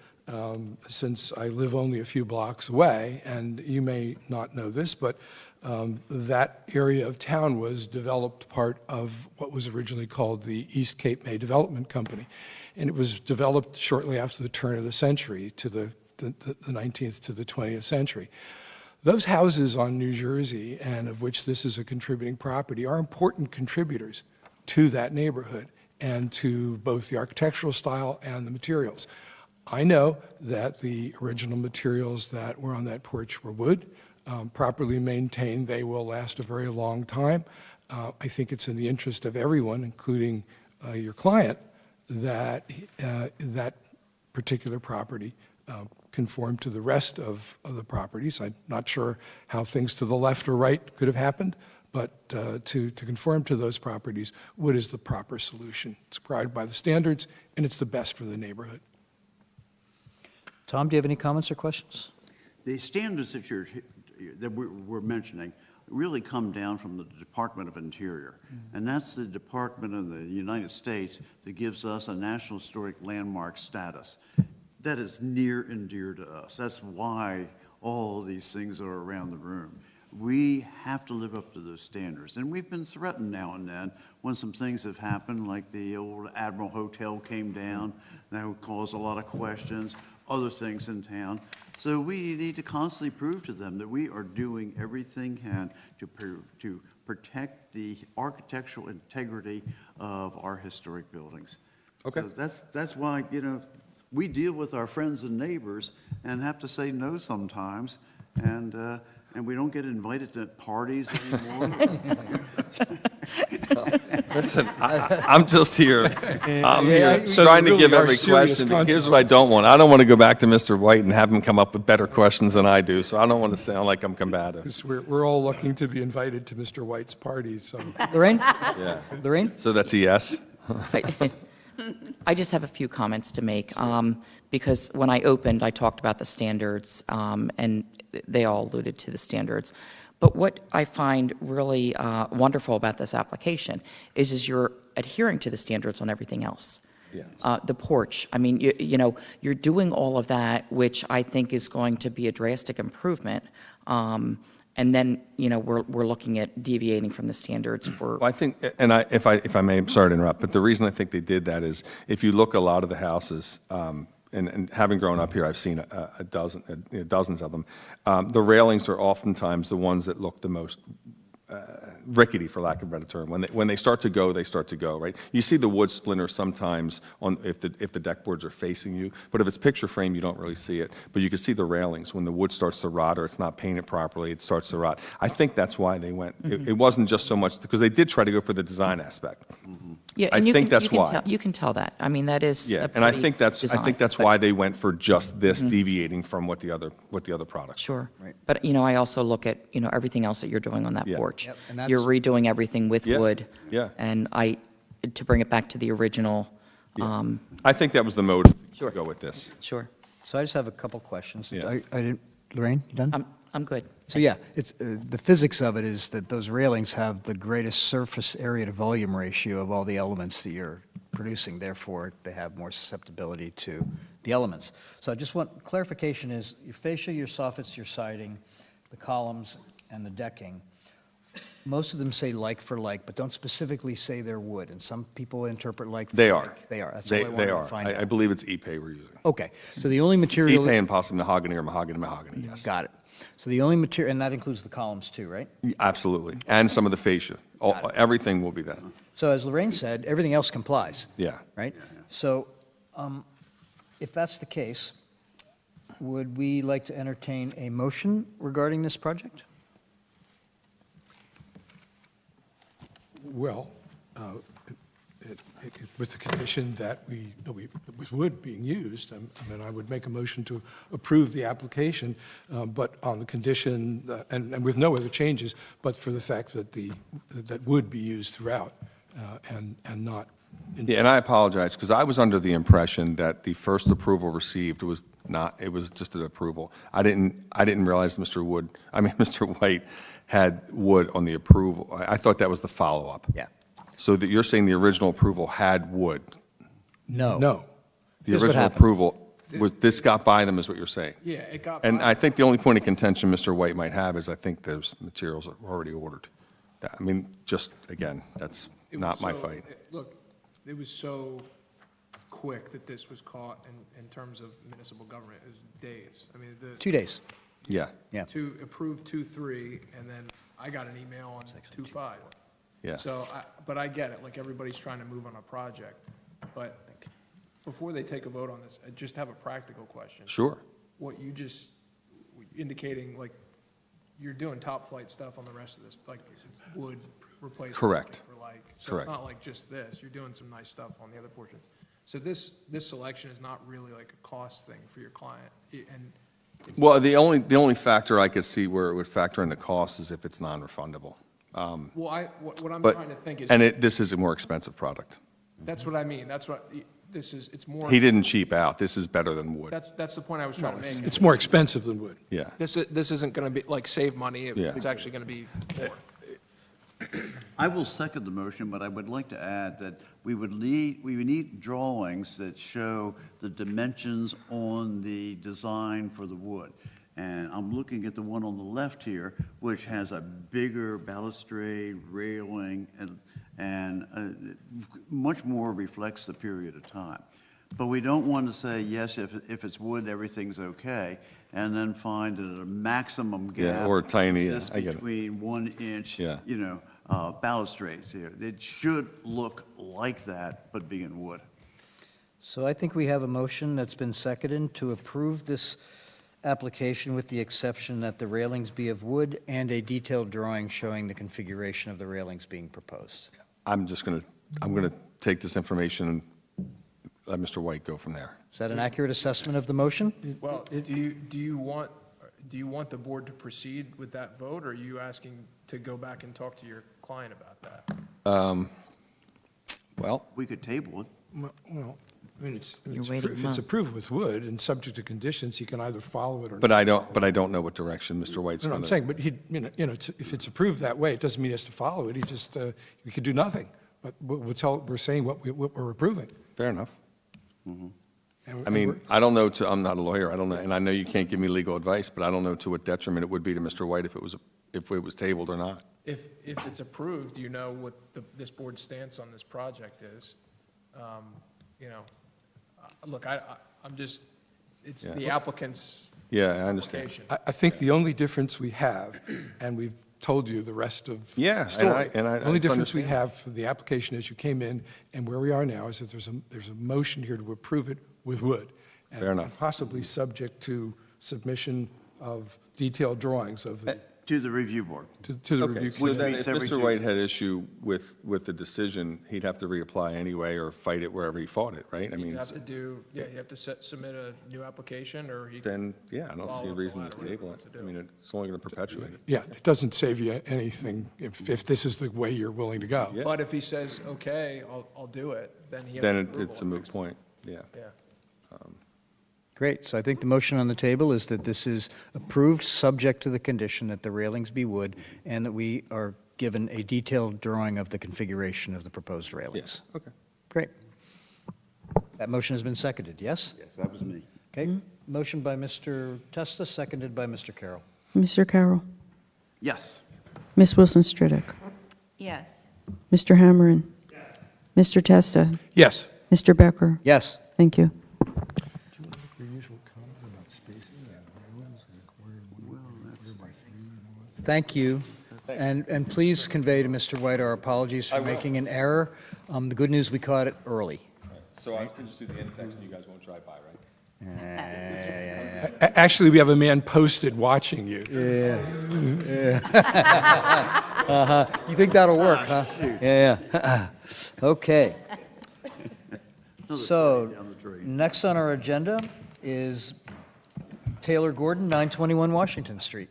since I live only a few blocks away, and you may not know this, but that area of town was developed part of what was originally called the East Cape May Development Company. And it was developed shortly after the turn of the century, to the 19th to the 20th century. Those houses on New Jersey, and of which this is a contributing property, are important contributors to that neighborhood and to both the architectural style and the materials. I know that the original materials that were on that porch were wood. Properly maintained, they will last a very long time. I think it's in the interest of everyone, including your client, that that particular property conform to the rest of the properties. I'm not sure how things to the left or right could have happened, but to conform to those properties, wood is the proper solution. It's required by the standards, and it's the best for the neighborhood. Tom, do you have any comments or questions? The standards that we're mentioning really come down from the Department of Interior. And that's the department in the United States that gives us a National Historic Landmark status. That is near and dear to us. That's why all these things are around the room. We have to live up to those standards. And we've been threatened now and then when some things have happened, like the old Admiral Hotel came down. That would cause a lot of questions, other things in town. So we need to constantly prove to them that we are doing everything can to protect the architectural integrity of our historic buildings. Okay. So that's why, we deal with our friends and neighbors and have to say no sometimes, and we don't get invited to parties anymore. Listen, I'm just here. I'm Yeah, here so trying to really give are every serious question. Here's what I don't want. I don't want to go back to Mr. White and have him come up with better questions than I do, so I don't want to sound like I'm combative. 'Cause we're all looking to be invited to Mr. White's parties, so. Lorraine? Yeah. Lorraine? So that's a yes? I just have a few comments to make, because when I opened, I talked about the standards, and they all alluded to the standards. But what I find really wonderful about this application is you're adhering to the standards on everything else. Yes. The porch, I mean, you're doing all of that, which I think is going to be a drastic improvement. And then, we're looking at deviating from the standards for. Well, I think, and if I may, I'm sorry to interrupt, but the reason I think they did that is if you look a lot of the houses, and having grown up here, I've seen a dozen, dozens of them. The railings are oftentimes the ones that look the most rickety, for lack of a better term. When they start to go, they start to go, right? You see the wood splinter sometimes if the deck boards are facing you, but if it's picture frame, you don't really see it. But you can see the railings. When the wood starts to rot or it's not painted properly, it starts to rot. I think that's why they went. It wasn't just so much, because they did try to go for the design aspect. Yeah, I and think that's why. You can tell that. I mean, that is Yeah, a and I pretty think that's design, but- why they went for just this, deviating from what the other products. Sure. But, I also look at, everything else that you're doing on that Yeah. porch. Yep, and You're redoing everything with Yeah, wood. yeah. And to bring it back to the original, I think that was the motive to Sure. go with this. sure. So I just have a couple questions. Yeah. I didn't, Lorraine, you done? I'm good. So yeah, it's, the physics of it is that those railings have the greatest surface area to volume ratio of all the elements that you're producing. Therefore, they have more susceptibility to the elements. So I just want, clarification is your fascia, your soffits, your siding, the columns, and the decking. Most of them say like for like, but don't specifically say they're wood. And some people interpret like for They like. are. They are. That's all I They wanted to are. find I out. believe it's Ipe we're using. Okay, so the only material. Ipe and possibly mahogany or mahogany, yes. Got it. So the only material, and that includes the columns too, right? Absolutely. And some of the fascia. Everything will be that. So as Lorraine said, everything else complies. Yeah. Right? So if that's the case, would we like to entertain a motion regarding this project? Well, with the condition that with wood being used, I mean, I would make a motion to approve the application, but on the condition, and with no other changes, but for the fact that that wood be used throughout, and not. Yeah, and I apologize, because I was under the impression that the first approval received was not, it was just an approval. I didn't realize Mr. White had wood on the approval. I thought that was the follow-up. Yeah. So that you're saying the original approval had wood? No. No. The Here's what original happened. approval, this got by them, is what you're saying? Yeah, it got. And by- I think the only point of contention Mr. White might have is I think those materials are already ordered. I mean, just, again, that's It not was my so- fight. Look, it was so quick that this was caught in terms of municipal government. It was days. I mean, 2 days. Yeah, Yeah. to approve 2.3, and then I got an email on 2.5. yeah. So, but I get it, like, everybody's trying to move on a project. But before they take a vote on this, I just have a practical question. Sure. What you just indicating, like, you're doing top-flight stuff on the rest of this, like wood replacement. Correct. For like, so Correct. it's not like just this, you're doing some nice stuff on the other portions. So this selection is not really like a cost thing for your client, and it's Well, the only factor I could see where it would factor in the cost is if it's non-refundable. well, what I'm But, trying to think is, and this is a more expensive product. that's what I mean, that's what, this is, it's more, He didn't cheap out. This is better than wood. that's the point I was trying to make. It's more expensive than wood. Yeah. This isn't gonna be, like, save money, Yeah. it's actually gonna be more. I will second the motion, but I would like to add that we would need drawings that show the dimensions on the design for the wood. And I'm looking at the one on the left here, which has a bigger balustrade, railing, and much more reflects the period of time. But we don't want to say, yes, if it's wood, everything's okay, and then find that a maximum Yeah, gap or tiny, yeah, exists I get it. between 1 inch, Yeah. balustrades here. It should look like that, but be in wood. So I think we have a motion that's been seconded to approve this application with the exception that the railings be of wood and a detailed drawing showing the configuration of the railings being proposed. I'm going to take this information and let Mr. White go from there. Is that an accurate assessment of the motion? Well, do you want the board to proceed with that vote, or are you asking to go back and talk to your client about that? Well, We could table it. Well, I mean, You're waiting if a it's month. approved with wood and subject to conditions, he can either follow it or not. but I don't know what direction Mr. White's No, going I'm to. saying, but if it's approved that way, it doesn't mean he has to follow it. We could do nothing. But we're saying what we're approving. Fair enough. And I mean, I don't know I'm not a lawyer, I don't know, and I know you can't give me legal advice, but I don't know to what detriment it would be to Mr. White if it was tabled or not. If it's approved, you know what this board's stance on this project is. Look, I'm just, it's Yeah. the applicant's Yeah, I understand. application. I think the only difference we have, and we've told you the rest of Yeah, the and story. I- The only it's difference we understandable. have for the application as you came in and where we are now is that there's a motion here to approve it with wood. and- Fair enough. and possibly subject to submission of detailed drawings of, To the review board. to the Okay, review so committee. then meets if every Mr. White Tuesday. had issue with the decision, he'd have to reapply anyway or fight it wherever he fought it, right? I You mean, have to you have to submit a new application, or he. then, yeah, I don't see Follow a up the reason ladder, to table whatever it. he I wants mean, it's only going to perpetuate it. Yeah, it doesn't save you anything if this is the way you're willing to go. Yeah. But if he says, okay, I'll do it, then he has. Then approval it's a on moot next- point, yeah. Yeah. Great, so I think the motion on the table is that this is approved, subject to the condition that the railings be wood, and that we are given a detailed drawing of the configuration of the proposed railings. Yes, okay. Great. That motion has been seconded, yes? Yes, that was me. Okay, motion by Mr. Testa, seconded by Mr. Carroll. Mr. Carroll. Yes. Ms. Wilson Stridick. Yes. Mr. Hammerin. Mr. Testa. Yes. Mr. Becker. Yes. Thank you. Thank you. And please convey to Mr. White our apologies for making an error. The good news, we caught it early. So I can just do the in-text and you guys won't drive by, right? Actually, we have a man posted watching you. You think that'll work, huh? Yeah. Okay. So, down the drain. next on our agenda is Taylor Gordon, 921 Washington Street.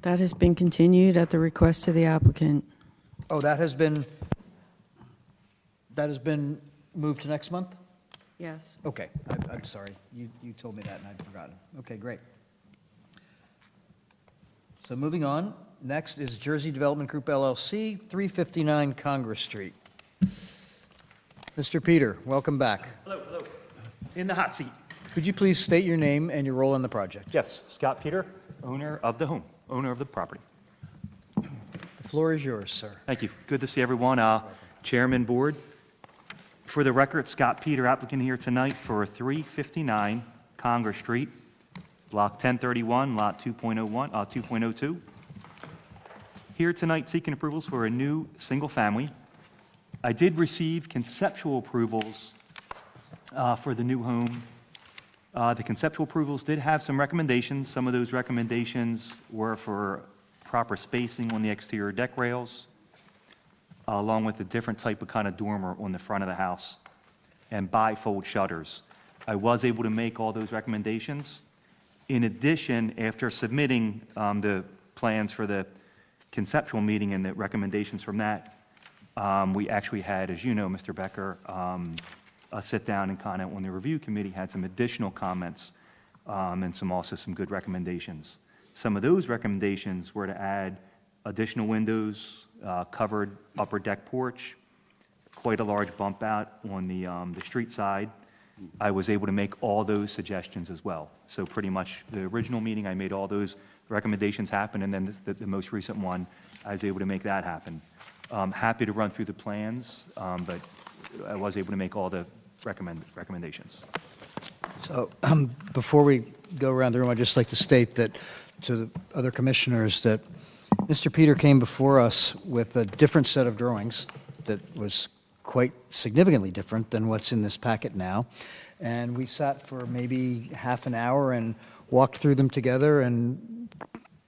That has been continued at the request of the applicant. Oh, that has been moved to next month? Yes. Okay, I'm sorry. You told me that and I'd forgotten. Okay, great. So moving on, next is Jersey Development Group LLC, 359 Congress Street. Mr. Peter, welcome back. Hello, hello. In the hot seat. Could you please state your name and your role in the project? Yes, Scott Peter, owner of the home, owner of the property. The floor is yours, sir. Thank you. Good to see everyone. Chairman, board. For the record, Scott Peter, applicant here tonight for 359 Congress Street, Block 1031, Lot 2.02. Here tonight seeking approvals for a new single-family. I did receive conceptual approvals for the new home. The conceptual approvals did have some recommendations. Some of those recommendations were for proper spacing on the exterior deck rails, along with a different type of kind of dormer on the front of the house, and bifold shutters. I was able to make all those recommendations. In addition, after submitting the plans for the conceptual meeting and the recommendations from that, we actually had, as you know, Mr. Becker, a sit-down and kind of on the review committee had some additional comments and also some good recommendations. Some of those recommendations were to add additional windows, covered upper deck porch, quite a large bump out on the street side. I was able to make all those suggestions as well. So pretty much the original meeting, I made all those recommendations happen, and then the most recent one, I was able to make that happen. Happy to run through the plans, but I was able to make all the recommendations. So before we go around the room, I'd just like to state that to the other commissioners that Mr. Peter came before us with a different set of drawings that was quite significantly different than what's in this packet now. And we sat for maybe half an hour and walked through them together and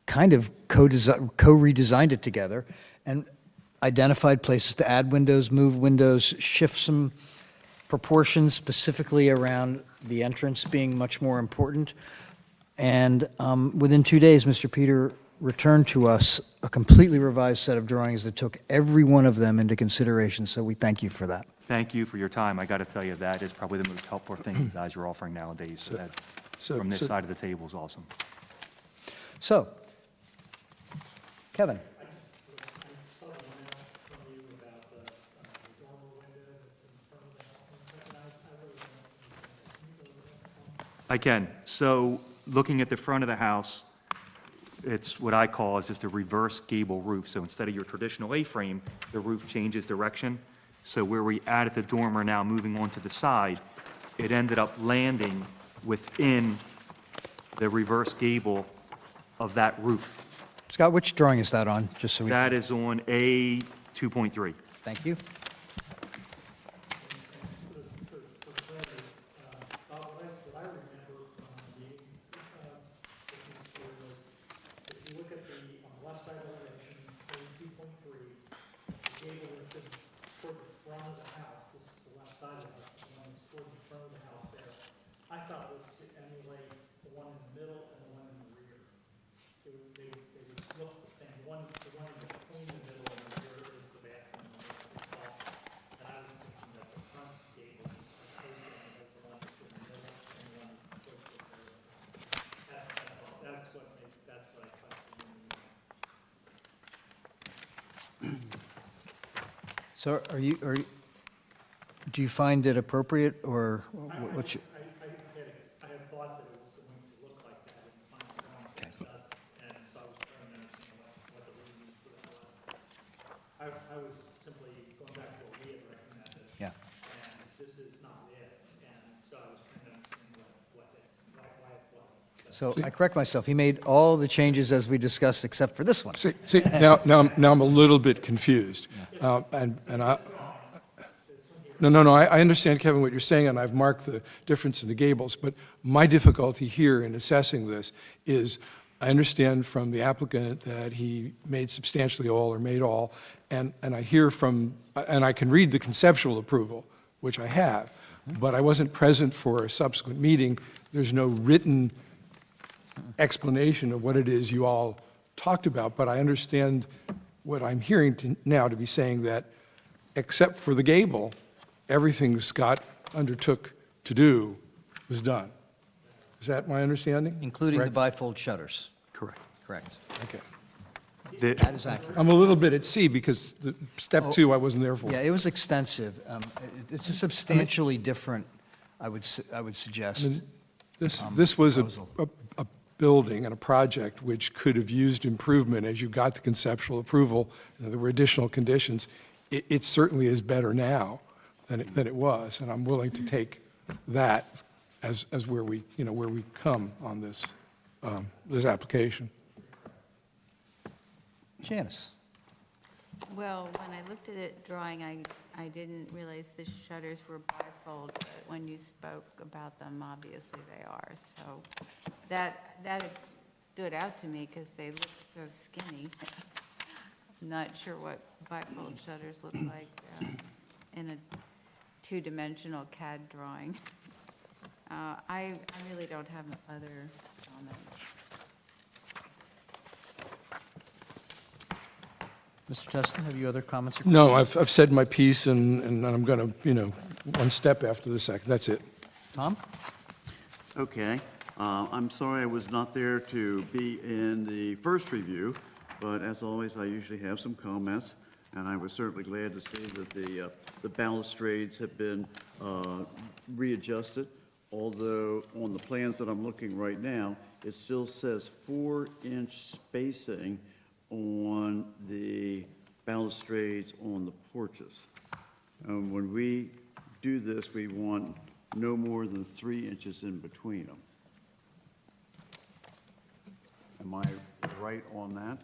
kind of co-redesigned it together and identified places to add windows, move windows, shift some proportions specifically around the entrance being much more important. And within 2 days, Mr. Peter returned to us a completely revised set of drawings that took every one of them into consideration, so we thank you for that. Thank you for your time. I got to tell you, that is probably the most helpful thing you guys are offering nowadays. So that, from this side of the table, is awesome. So, Kevin. I can. So, looking at the front of the house, it's what I call is just a reverse gable roof. So instead of your traditional A-frame, the roof changes direction. So where we added the dormer now moving on to the side, it ended up landing within the reverse gable of that roof. Scott, which drawing is that on, just so we... That is on A 2.3. Thank you. So do you find it appropriate, or what's your... I had thought that it was going to look like that in the final drawing, Okay. and so I was trying to understand what the reason for that was. I was simply going back to what we had recommended. Yeah. And this is not it, and so I was trying to understand why it wasn't. So I correct myself, he made all the changes as we discussed except for this one. See, now I'm a little bit confused. I understand, Kevin, what you're saying, and I've marked the difference in the gables, but my difficulty here in assessing this is I understand from the applicant that he made substantially all or made all, and I hear from, and I can read the conceptual approval which I have, but I wasn't present for a subsequent meeting. There's no written explanation of what it is you all talked about, but I understand what I'm hearing now to be saying that, except for the gable, everything Scott undertook to do was done. Is that my understanding? Including the Correct? bifold shutters. Correct. Correct. Okay. That is accurate. I'm a little bit at sea because step 2 I wasn't there for. Yeah, it was extensive. It's a substantially different, I would suggest. This was proposal. a building and a project which could have used improvement as you got the conceptual approval, and there were additional conditions. It certainly is better now than it was, and I'm willing to take that as where we come on this, this application. Janice? Well, when I looked at it drawing, I didn't realize the shutters were bifold, but when you spoke about them, obviously they are. So that had stood out to me because they look so skinny. I'm not sure what bifold shutters look like in a two-dimensional CAD drawing. I really don't have other comments. Mr. Testa, have you other comments? Or No, I've said my piece, and I'm going to, one step after the second. That's it. Tom? Okay. I'm sorry I was not there to be in the first review, but as always, I usually have some comments, and I was certainly glad to see that the balustrades have been readjusted, although on the plans that I'm looking right now, it still says 4-inch spacing on the balustrades on the porches. When we do this, we want no more than 3 inches in between them. Am I right on that?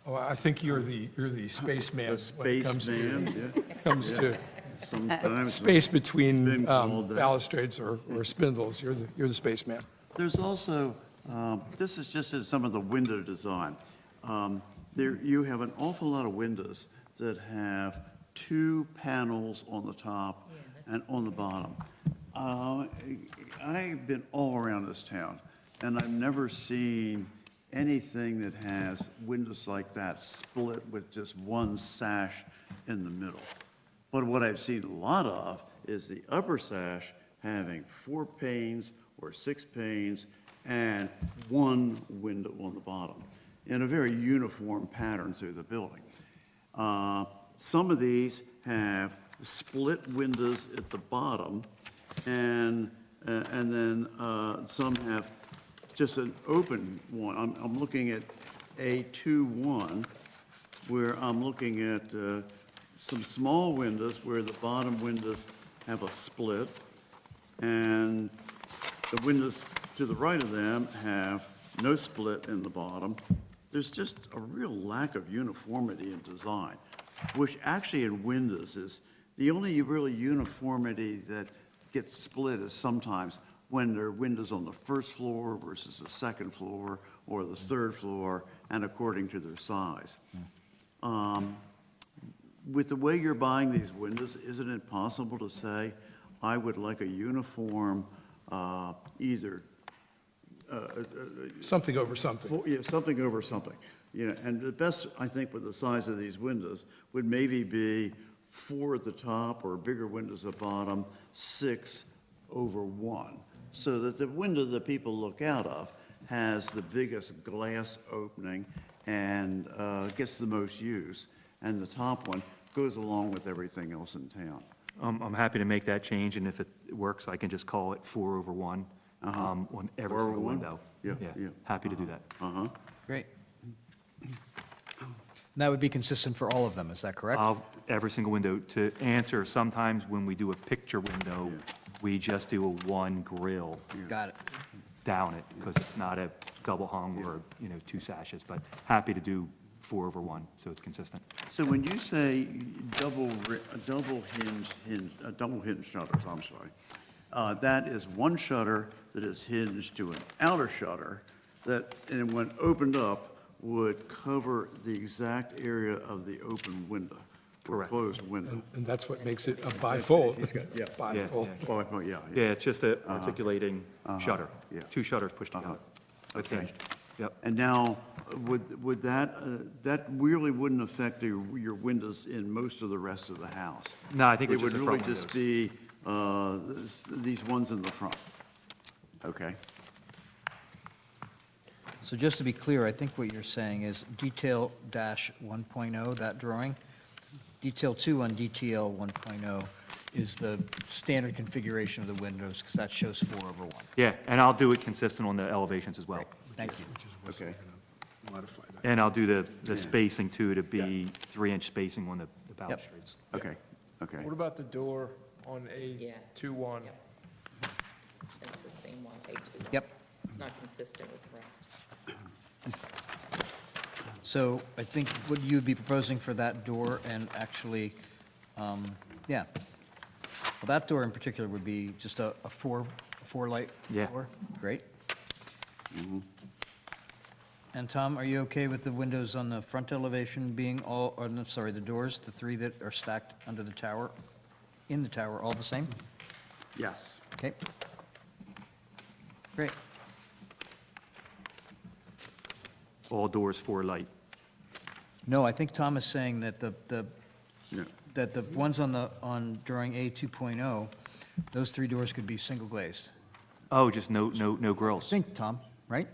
Oh, I think you're the spaceman The when it comes to, spaceman, yeah. comes to Sometimes space between been called that. balustrades or spindles. You're the spaceman. There's also, this is just in some of the window design. There, you have an awful lot of windows that have 2 panels on the top and on the bottom. I've been all around this town, and I've never seen anything that has windows like that split with just one sash in the middle. But what I've seen a lot of is the upper sash having 4 panes or 6 panes and 1 window on the bottom in a very uniform pattern through the building. Some of these have split windows at the bottom, and then some have just an open one. I'm looking at A21, where I'm looking at some small windows where the bottom windows have a split, and the windows to the right of them have no split in the bottom. There's just a real lack of uniformity in design, which actually in windows is the only really uniformity that gets split is sometimes when there are windows on the first floor versus the second floor or the third floor, and according to their size. With the way you're buying these windows, isn't it possible to say, I would like a uniform, either Something over something. yeah, something over something. And the best, I think, with the size of these windows would maybe be 4 at the top or bigger windows at the bottom, 6 over 1, so that the window that people look out of has the biggest glass opening and gets the most use, and the top one goes along with everything else in town. I'm happy to make that change, and if it works, I can just call it 4 over 1 on every 4 over single 1? window. Yeah. Happy to do that. Great. And that would be consistent for all of them, is that correct? Every single window. To answer, sometimes when we do a picture window, we just do a 1 grill Got it. down it, because it's not a double hung or, 2 sashes, but happy to do 4 over 1, so it's consistent. So when you say double hinge shutters, I'm sorry, that is 1 shutter that is hinged to an outer shutter that, and when opened up, would cover the exact area of the open window. Correct. closed window. And that's what makes it a bifold. Yeah. Bifold. Oh, yeah. Yeah, it's just a articulating shutter. yeah. Two shutters pushed together. With Okay. hinged. Yep. And now, would that, that really wouldn't affect your windows in most of the rest of the house? No, I think It it's would just the really front just be these ones in the front? Okay. So just to be clear, I think what you're saying is detail dash 1.0, that drawing. Detail 2 on DTL 1.0 is the standard configuration of the windows, because that shows 4/1. Yeah, and I'll do it consistent on the elevations as well. Thank you. Okay. Modify that. And I'll do the spacing too, to be 3-inch spacing on the balustrades. Okay, okay. What about the door on Yeah. A21? It's the same one, A2. Yep. It's not consistent with the rest. So I think what you'd be proposing for that door and actually, yeah. Well, that door in particular would be just a four-light Yeah. door? Great. And Tom, are you okay with the windows on the front elevation being all, or, no, sorry, the doors, the three that are stacked under the tower, in the tower, all the same? Yes. Okay. Great. All doors 4 light. No, I think Tom is saying that Yeah. that the ones on drawing A 2.0, those three doors could be single glazed. Oh, just no I grills. think, Tom, right?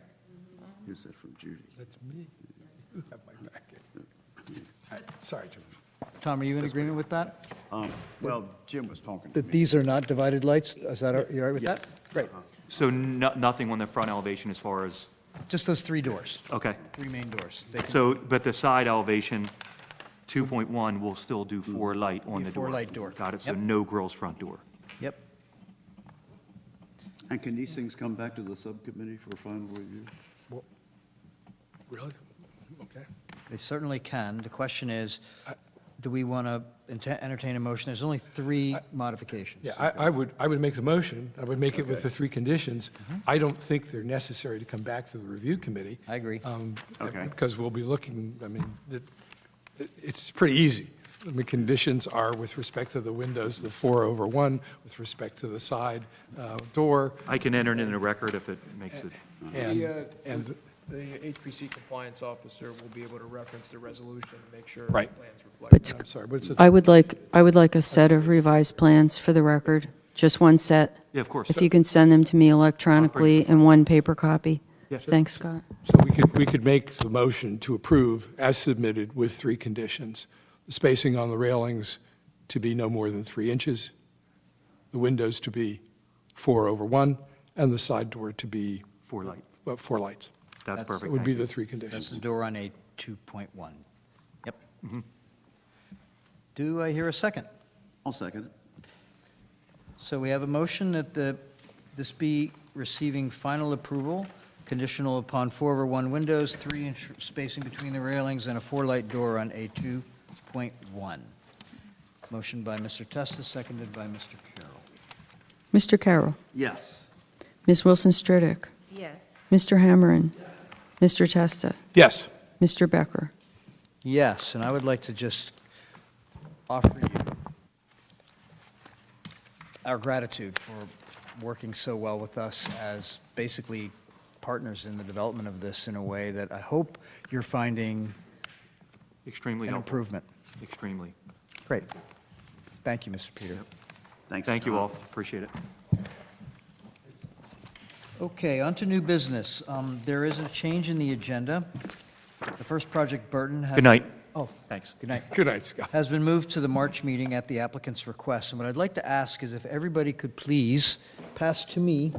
Here's that from Judy. That's me. You have my back. Sorry, Jim. Tom, are you in agreement with that? Well, Jim was talking to That me. these are not divided lights? Is that, you all right with that? Great. So nothing on the front elevation as far as, Just those three doors, okay. three main doors. They can So, but the side elevation, 2.1, will still do 4 light on Be the a door. 4-light door. Got it, so Yep. no grills front door. Yep. And can these things come back to the subcommittee for final review? Really? Okay. They certainly can. The question is, do we want to entertain a motion? There's only three modifications. Yeah, I would make the motion. I would make it with the three conditions. I don't think they're necessary to come back to the review committee. I agree. Okay. Because we'll be looking, I mean, it's pretty easy. The conditions are with respect to the windows, the 4/1, with respect to the side door, I can enter it in the record if it makes it, and The HPC compliance officer will be able to reference the resolution to make sure Right. the plans reflect. But I'm sorry, what's the? I would like a set of revised plans for the record, just one set. yeah, of course. If you can send them to me electronically in one paper copy. Yeah. Thanks, Scott. So we could make the motion to approve as submitted with three conditions. The spacing on the railings to be no more than 3 inches, the windows to be 4/1, and the side door to be 4 light. 4 lights. That's That perfect. That would be thank you. the three That's conditions. the door on A 2.1. Yep. Do I hear a second? I'll second it. So we have a motion that this be receiving final approval, conditional upon 4/1 windows, 3-inch spacing between the railings, and a 4-light door on A 2.1. Motion by Mr. Testa, seconded by Mr. Carroll. Mr. Carroll. Yes. Ms. Wilson Stridick. Yes. Mr. Hammerin. Mr. Testa. Yes. Mr. Becker. Yes, and I would like to just offer you our gratitude for working so well with us as basically partners in the development of this in a way that I hope you're finding Extremely an helpful. improvement. Extremely. Great. Thank you, Mr. Peter. Thanks. Thank you Tom. all, appreciate it. Okay, on to new business. There is a change in the agenda. The first project, Burton, has... Good night. Oh, Thanks. good night. Good night, Scott. Has been moved to the March meeting at the applicant's request. And what I'd like to ask is if everybody could please pass to me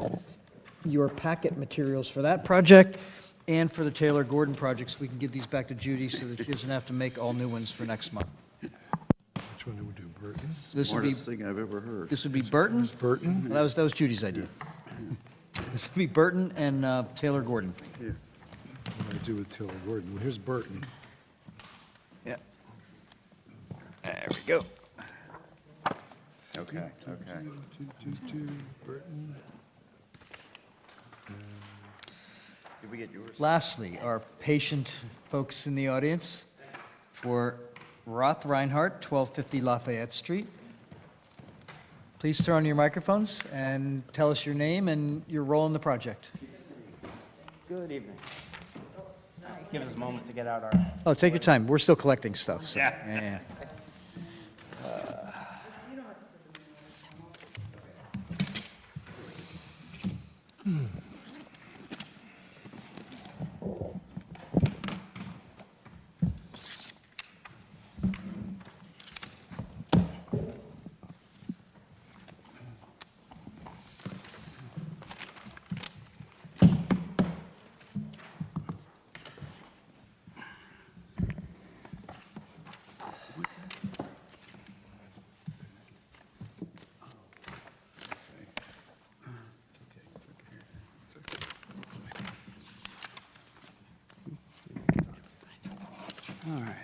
your packet materials for that project and for the Taylor Gordon project, so we can give these back to Judy so that she doesn't have to make all new ones for next month. Which one do we do, Burton? This would be, Smartest thing I've ever heard. this would be Burton. Burton? Well, that was Judy's idea. This would be Burton and Taylor Gordon. What do I do with Taylor Gordon? Well, here's Burton. Yeah. There we go. Okay, okay. Burton. Did we get yours? Lastly, our patient folks in the audience, for Roth Reinhardt, 1250 Lafayette Street. Please turn on your microphones and tell us your name and your role in the project. Good evening. Give us a moment to get out our... Oh, take your time. We're still collecting stuff, so. Yeah. All right.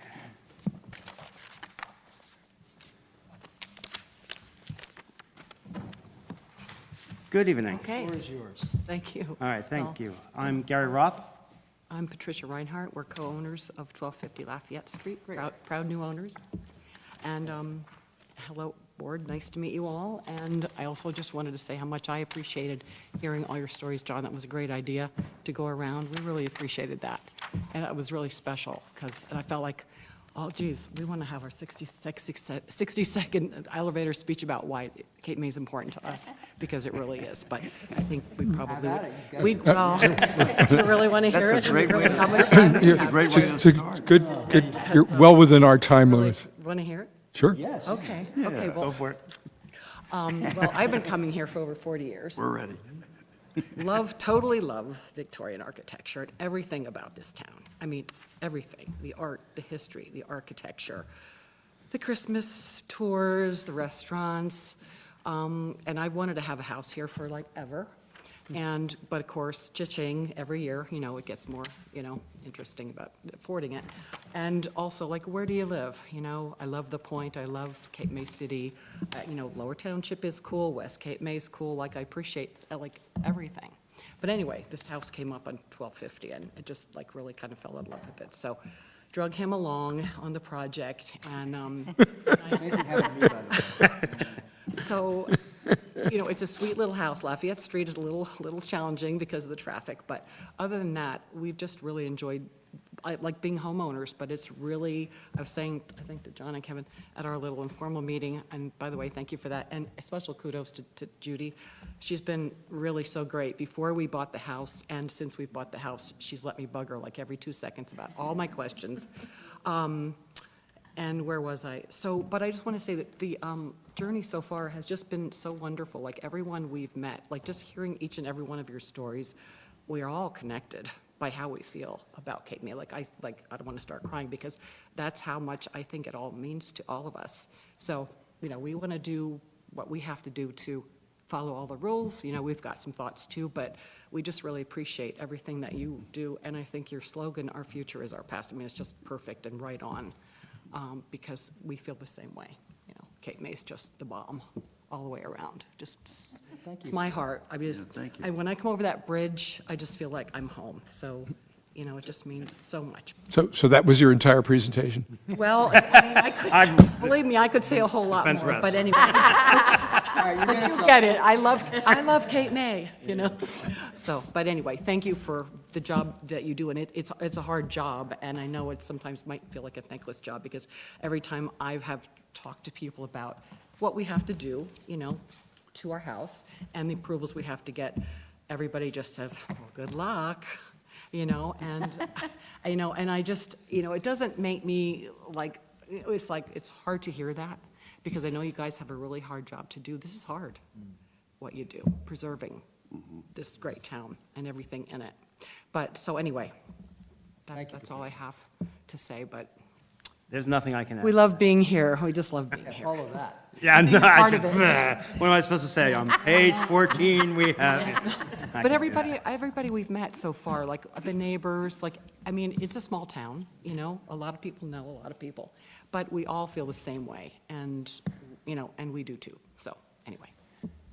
Good evening. The floor is yours. Thank you. All right, thank you. I'm Gary Roth. I'm Patricia Reinhardt. We're co-owners of 1250 Lafayette Street, proud new owners. And hello, board, nice to meet you all. And I also just wanted to say how much I appreciated hearing all your stories, John. That was a great idea to go around. We really appreciated that. And that was really special because I felt like, oh, geez, we want to have our 60-second elevator speech about why Cape May is important to us, because it really is. But I think we probably would. Well, do you really want to hear it? That's a great way to- How much time do we It's a have? great way to It's a start. good, you're well within our time Really limits. want to hear it? Sure. Yes. Okay, okay, Go well, for it. well, I've been coming here for over 40 years. We're ready. Totally love Victorian architecture and everything about this town. I mean, everything, the art, the history, the architecture, the Christmas tours, the restaurants. And I wanted to have a house here for like ever. But of course, cha-ching, every year, it gets more, interesting about affording it. And also, like, where do you live? I love the Point, I love Cape May City. Lower Township is cool, West Cape May is cool, like, I appreciate, like, everything. But anyway, this house came up on 1250, and it just, like, really kind of fell in love with it. So, drug him along on the project, and, Maybe have me, by the way. so, it's a sweet little house. Lafayette Street is a little challenging because of the traffic, but other than that, we've just really enjoyed, like being homeowners, but it's really, I was saying, I think to John and Kevin at our little informal meeting, and by the way, thank you for that, and a special kudos to Judy. She's been really so great. Before we bought the house, and since we've bought the house, she's let me bug her like every 2 seconds about all my questions. And where was I? But I just want to say that the journey so far has just been so wonderful. Like everyone we've met, like just hearing each and every one of your stories, we are all connected by how we feel about Cape May. I don't want to start crying because that's how much I think it all means to all of us. So, we want to do what we have to do to follow all the rules. We've got some thoughts too, but we just really appreciate everything that you do. And I think your slogan, "Our future is our past," I mean, it's just perfect and right on. Because we feel the same way. Cape May's just the bomb all the way around. Just, it's my heart. thank you. When I come over that bridge, I just feel like I'm home. So, it just means so much. So that was your entire presentation? Well, I could, believe me, I could say a whole lot Defense more, rests. but anyway. But you get it. I love Cape May, So, but anyway, thank you for the job that you do, and it's a hard job, and I know it sometimes might feel like a thankless job, because every time I have talked to people about what we have to do, to our house, and the approvals we have to get, everybody just says, well, good luck, and, and I just, it doesn't make me like, it's hard to hear that, because I know you guys have a really hard job to do. This is hard, what you do, preserving this great town and everything in it. But, so anyway, that's all I have to say, but There's nothing I can add. we love being here. We just love being here. Follow that. Yeah, no, part of it. What am I supposed to say? On page 14, we have... But everybody we've met so far, like the neighbors, it's a small town, a lot of people know a lot of people, but we all feel the same way, and, and we do too. So, anyway,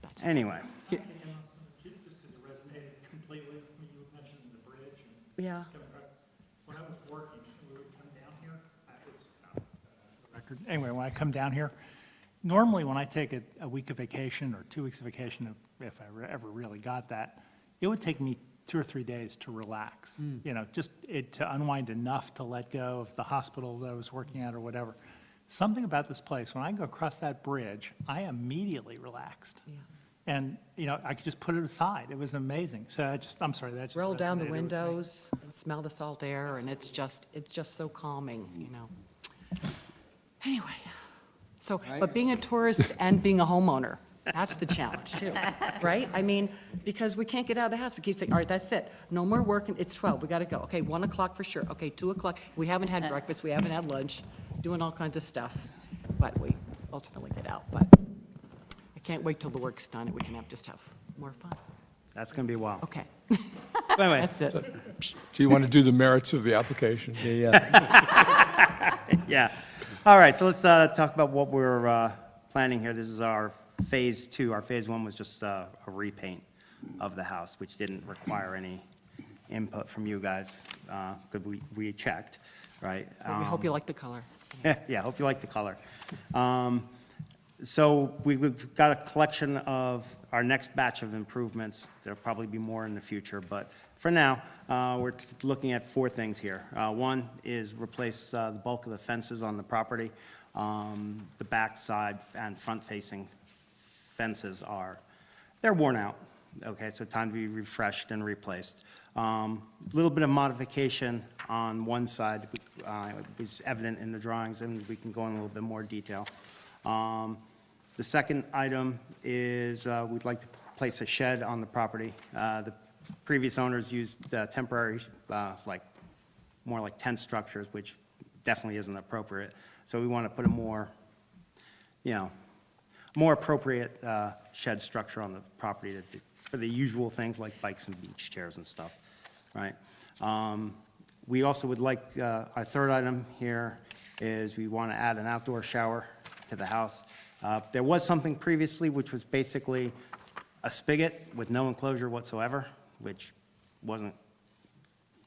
that's it. Anyway, Just because it resonated completely, when you mentioned the bridge and Yeah. coming across. When I was working, we would come down here, it's anyway, when I come down here, normally when I take a week of vacation or 2 weeks of vacation, if I ever really got that, it would take me 2 or 3 days to relax, you know, just to unwind enough to let go of the hospital that I was working at or whatever. Something about this place, when I go across that bridge, I immediately relaxed. Yeah. And, you know, I could just put it aside. It was amazing. So I'm sorry, that just Roll down the resonated with me. windows and smell the salt air, and it's just so calming, you know. Anyway, so, but being a tourist and being a homeowner, that's the challenge too, right? I mean, because we can't get out of the house. We keep saying, all right, that's it. No more working. It's 12. We got to go. Okay, 1 o'clock for sure. Okay, 2 o'clock. We haven't had breakfast. We haven't had lunch, doing all kinds of stuff. But we ultimately get out. But I can't wait till the work's done and we can just have more fun. That's going to be a while. Okay, But anyway, that's it. Do you want to do the merits of the application? yeah. All right, so let's talk about what we're planning here. This is our Phase 2. Our Phase 1 was just a repaint of the house, which didn't require any input from you guys, because we checked, right? We hope you like the color. Yeah, hope you like the color. So we've got a collection of our next batch of improvements. There'll probably be more in the future, but for now, we're looking at 4 things here. One is replace the bulk of the fences on the property. The back side and front-facing fences they're worn out. Okay, so time to be refreshed and replaced. A little bit of modification on one side, which is evident in the drawings, and we can go in a little bit more detail. The second item is we'd like to place a shed on the property. The previous owners used temporary, more like tent structures, which definitely isn't appropriate. So we want to put a more appropriate shed structure on the property for the usual things like bikes and beach chairs and stuff, right? We also would like, our third item here is we want to add an outdoor shower to the house. There was something previously which was basically a spigot with no enclosure whatsoever, which wasn't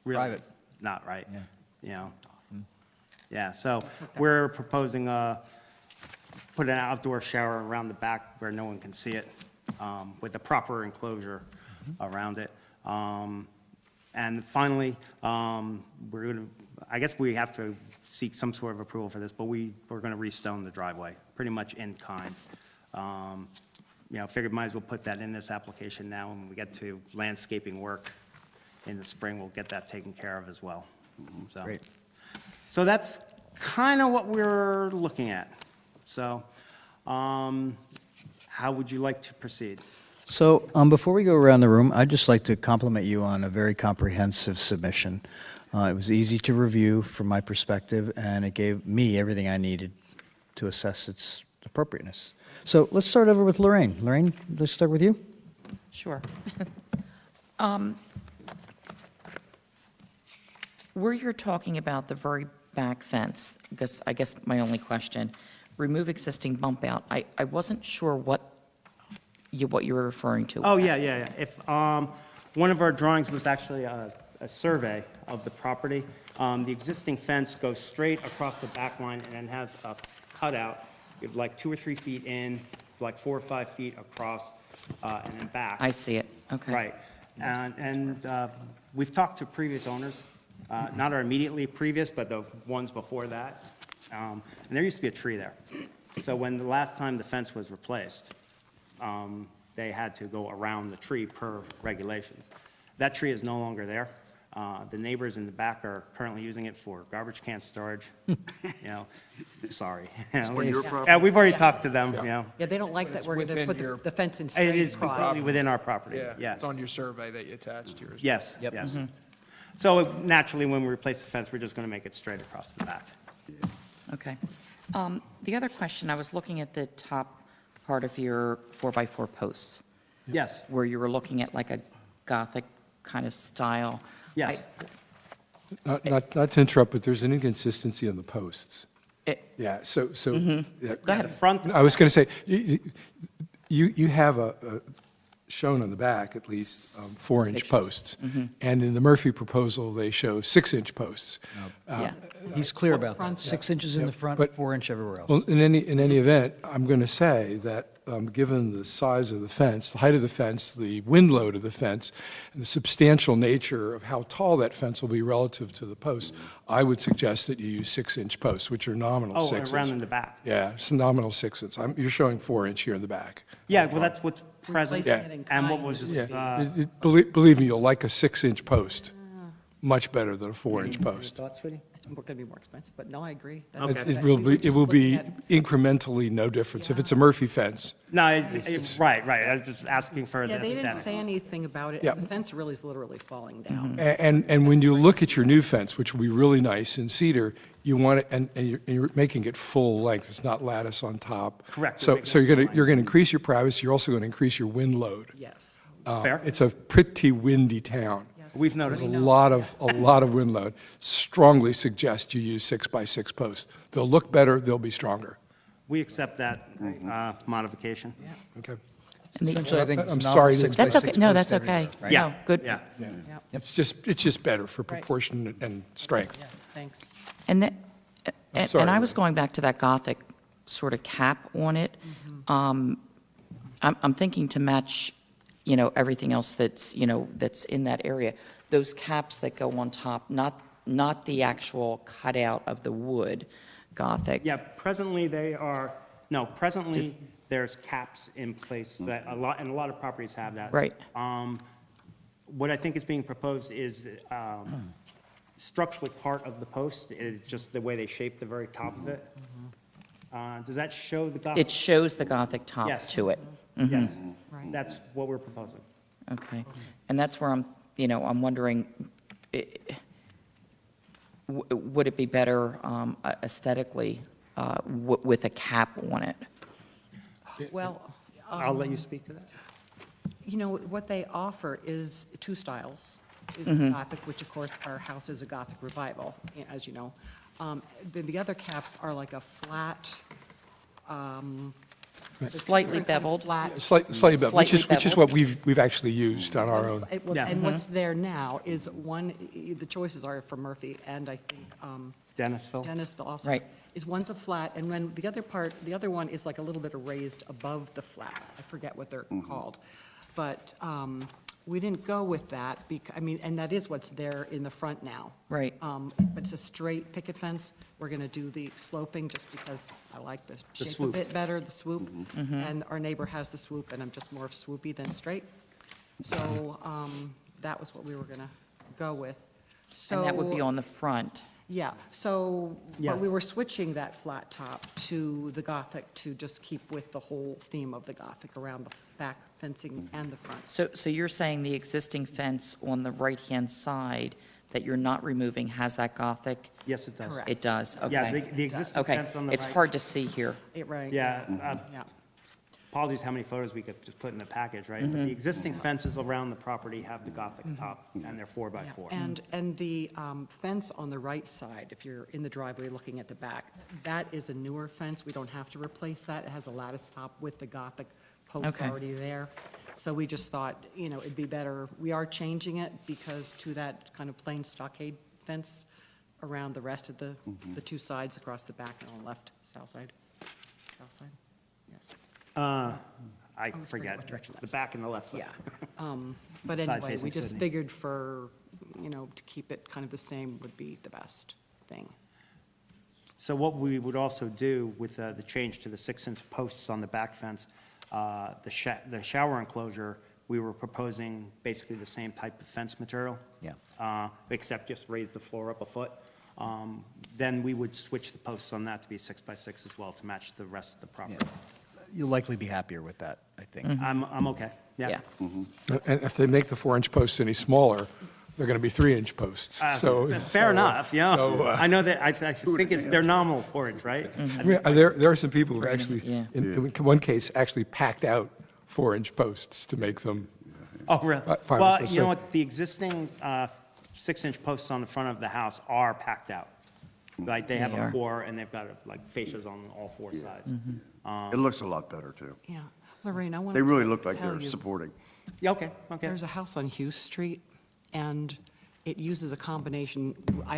really. Private. Not right, you know. Yeah, so we're proposing put an outdoor shower around the back where no one can see it, with a proper enclosure around it. And finally, I guess we have to seek some sort of approval for this, but we're going to restone the driveway, pretty much in kind. Figured might as well put that in this application now. When we get to landscaping work in the spring, we'll get that taken care of as well. So- Great. So that's kind of what we're looking at. So how would you like to proceed? So before we go around the room, I'd just like to compliment you on a very comprehensive submission. It was easy to review from my perspective, and it gave me everything I needed to assess its appropriateness. So let's start over with Lorraine. Lorraine, let's start with you. Sure. Where you're talking about the very back fence, I guess my only question, remove existing bump out, I wasn't sure what you were referring to. Oh, yeah. If, one of our drawings was actually a survey of the property. The existing fence goes straight across the back line and then has a cutout, like 2 or 3 feet in, like 4 or 5 feet across, and then back. I see it, okay. Right. And we've talked to previous owners, not our immediately previous, but the ones before that. And there used to be a tree there. So when the last time the fence was replaced, they had to go around the tree per regulations. That tree is no longer there. The neighbors in the back are currently using it for garbage can storage. Sorry. Yeah, we've already talked to them, Yeah, they don't like that It's we're going to within put your- the fence in It straight is across. completely within our property, yeah. It's on your survey that you attached to yours. Yes, Yep. yes. So naturally, when we replace the fence, we're just going to make it straight across the back. Okay. The other question, I was looking at the top part of your 4x4 posts, Yes, where you were looking at like a Gothic kind of style. yes. Not to interrupt, but there's an inconsistency on the posts. Yeah, so. Yeah. Go ahead. Front, I was going to say, you have shown on the back, at least, 4-inch posts. And in the Murphy proposal, they show 6-inch posts. Yeah. He's clear about that. Front, yeah. 6 inches in the front, But- 4-inch everywhere else. Well, in any event, I'm going to say that, given the size of the fence, the height of the fence, the wind load of the fence, and the substantial nature of how tall that fence will be relative to the posts, I would suggest that you use 6-inch posts, which are nominal Oh, 6 around inch. in the back. Yeah, it's nominal 6 inch. You're showing 4-inch here in the back. Yeah, well, that's what's present. Replacing it in And what kind. was, Yeah, believe me, you'll like a 6-inch post much better than a 4-inch post. Thoughts, sweetie? It's going to be more expensive, but no, I agree. It will be incrementally no difference. If it's a Murphy fence, no, it's, right, I was just asking for the Yeah, they didn't aesthetic. say anything about it. Yeah. The fence really is literally falling down. and when you look at your new fence, which will be really nice in cedar, you want it, and you're making it full length, it's not lattice on top. Correct. So you're going to increase your privacy, you're also going to increase your wind load. Yes. Fair. It's a pretty windy town. We've noticed. There's a lot of wind load. Strongly suggest you use 6x6 posts. They'll look better, they'll be stronger. We accept that modification. Okay? Essentially, I think it's I'm nominal sorry to- 6 by That's 6 okay, no, posts that's everywhere, okay. right? Yeah. No, good. Yeah. It's just better for proportion and strength. Yeah, thanks. And that, sorry, and I was Lynn. going back to that Gothic sort of cap on it. I'm thinking to match, everything else that's, that's in that area. Those caps that go on top, not the actual cutout of the wood Gothic. Yeah, presently presently there's caps in place that a lot of properties have that. Right. What I think is being proposed is structurally part of the post, it's just the way they shape the very top of it. Does that show the Gothic? It shows the Gothic top Yes. to it. Yes, Right. that's what we're proposing. Okay. And that's where I'm wondering, would it be better aesthetically with a cap on it? Well, I'll let you speak to that. what they offer is two styles. Is the Gothic, which of course our house is a Gothic revival, as you know. Then the other caps are like a flat, Slightly beveled. Flat. Slightly better, which is Slightly what we've actually used on our own. Yeah. And what's there now is one, the choices are from Murphy and I think Dennisville? Dennisville also. Right. Is one's a flat, and then the other one is like a little bit raised above the flat. I forget what they're called. But we didn't go with that, and that is what's there in the front now. Right. But it's a straight picket fence. We're going to do the sloping just because I like the shape of swoop. it better, the swoop. And our neighbor has the swoop, and I'm just more swoopy than straight. So that was what we were going to go with. And that would be So- on the front. yeah, so, but we Yes. were switching that flat top to the Gothic to just keep with the whole theme of the Gothic around the back fencing and the front. So you're saying the existing fence on the right-hand side that you're not removing has that Gothic? Yes, it does. Correct. It does, okay. Yeah, the existing Okay, fence on the right. it's hard to see here. Right. Yeah, Yeah. apologies how many photos we could just put in the package, right? But the existing fences around the property have the Gothic top, and they're 4x4. And the fence on the right side, if you're in the driveway looking at the back, that is a newer fence. We don't have to replace that. It has a lattice top with the Gothic posts Okay. already there. So we just thought, it'd be better. We are changing it because to that kind of plain stockade fence around the rest of the two sides across the back and on the left, south side. South side, yes. I forget forget, what direction the that's- back and the left side. Yeah. But Side anyway, we facing just Sydney. figured to keep it kind of the same would be the best thing. So what we would also do with the change to the 6-inch posts on the back fence, the shower enclosure, we were proposing basically the same type of fence material. Yeah. Except just raise the floor up a foot. Then we would switch the posts on that to be 6x6 as well to match the rest of the property. You'll likely be happier with that, I think. I'm okay, yeah. And if they make the 4-inch posts any smaller, they're going to be 3-inch posts. Fair enough, yeah. so, I know that, I think they're nominal 4-inch, right? I mean, there are some people who actually, Yeah. in one case, actually packed out 4-inch posts to make them. Oh, really? Fine, Well, so- you know what, the existing 6-inch posts on the front of the house are packed out. Like, they have They a are. core, and they've got, like, fascias on all 4 sides. It looks a lot better, too. Yeah. Lorraine, I want They to really look like tell they're you, supporting. Yeah, okay, okay. There's a house on Hughes Street, and it uses a combination,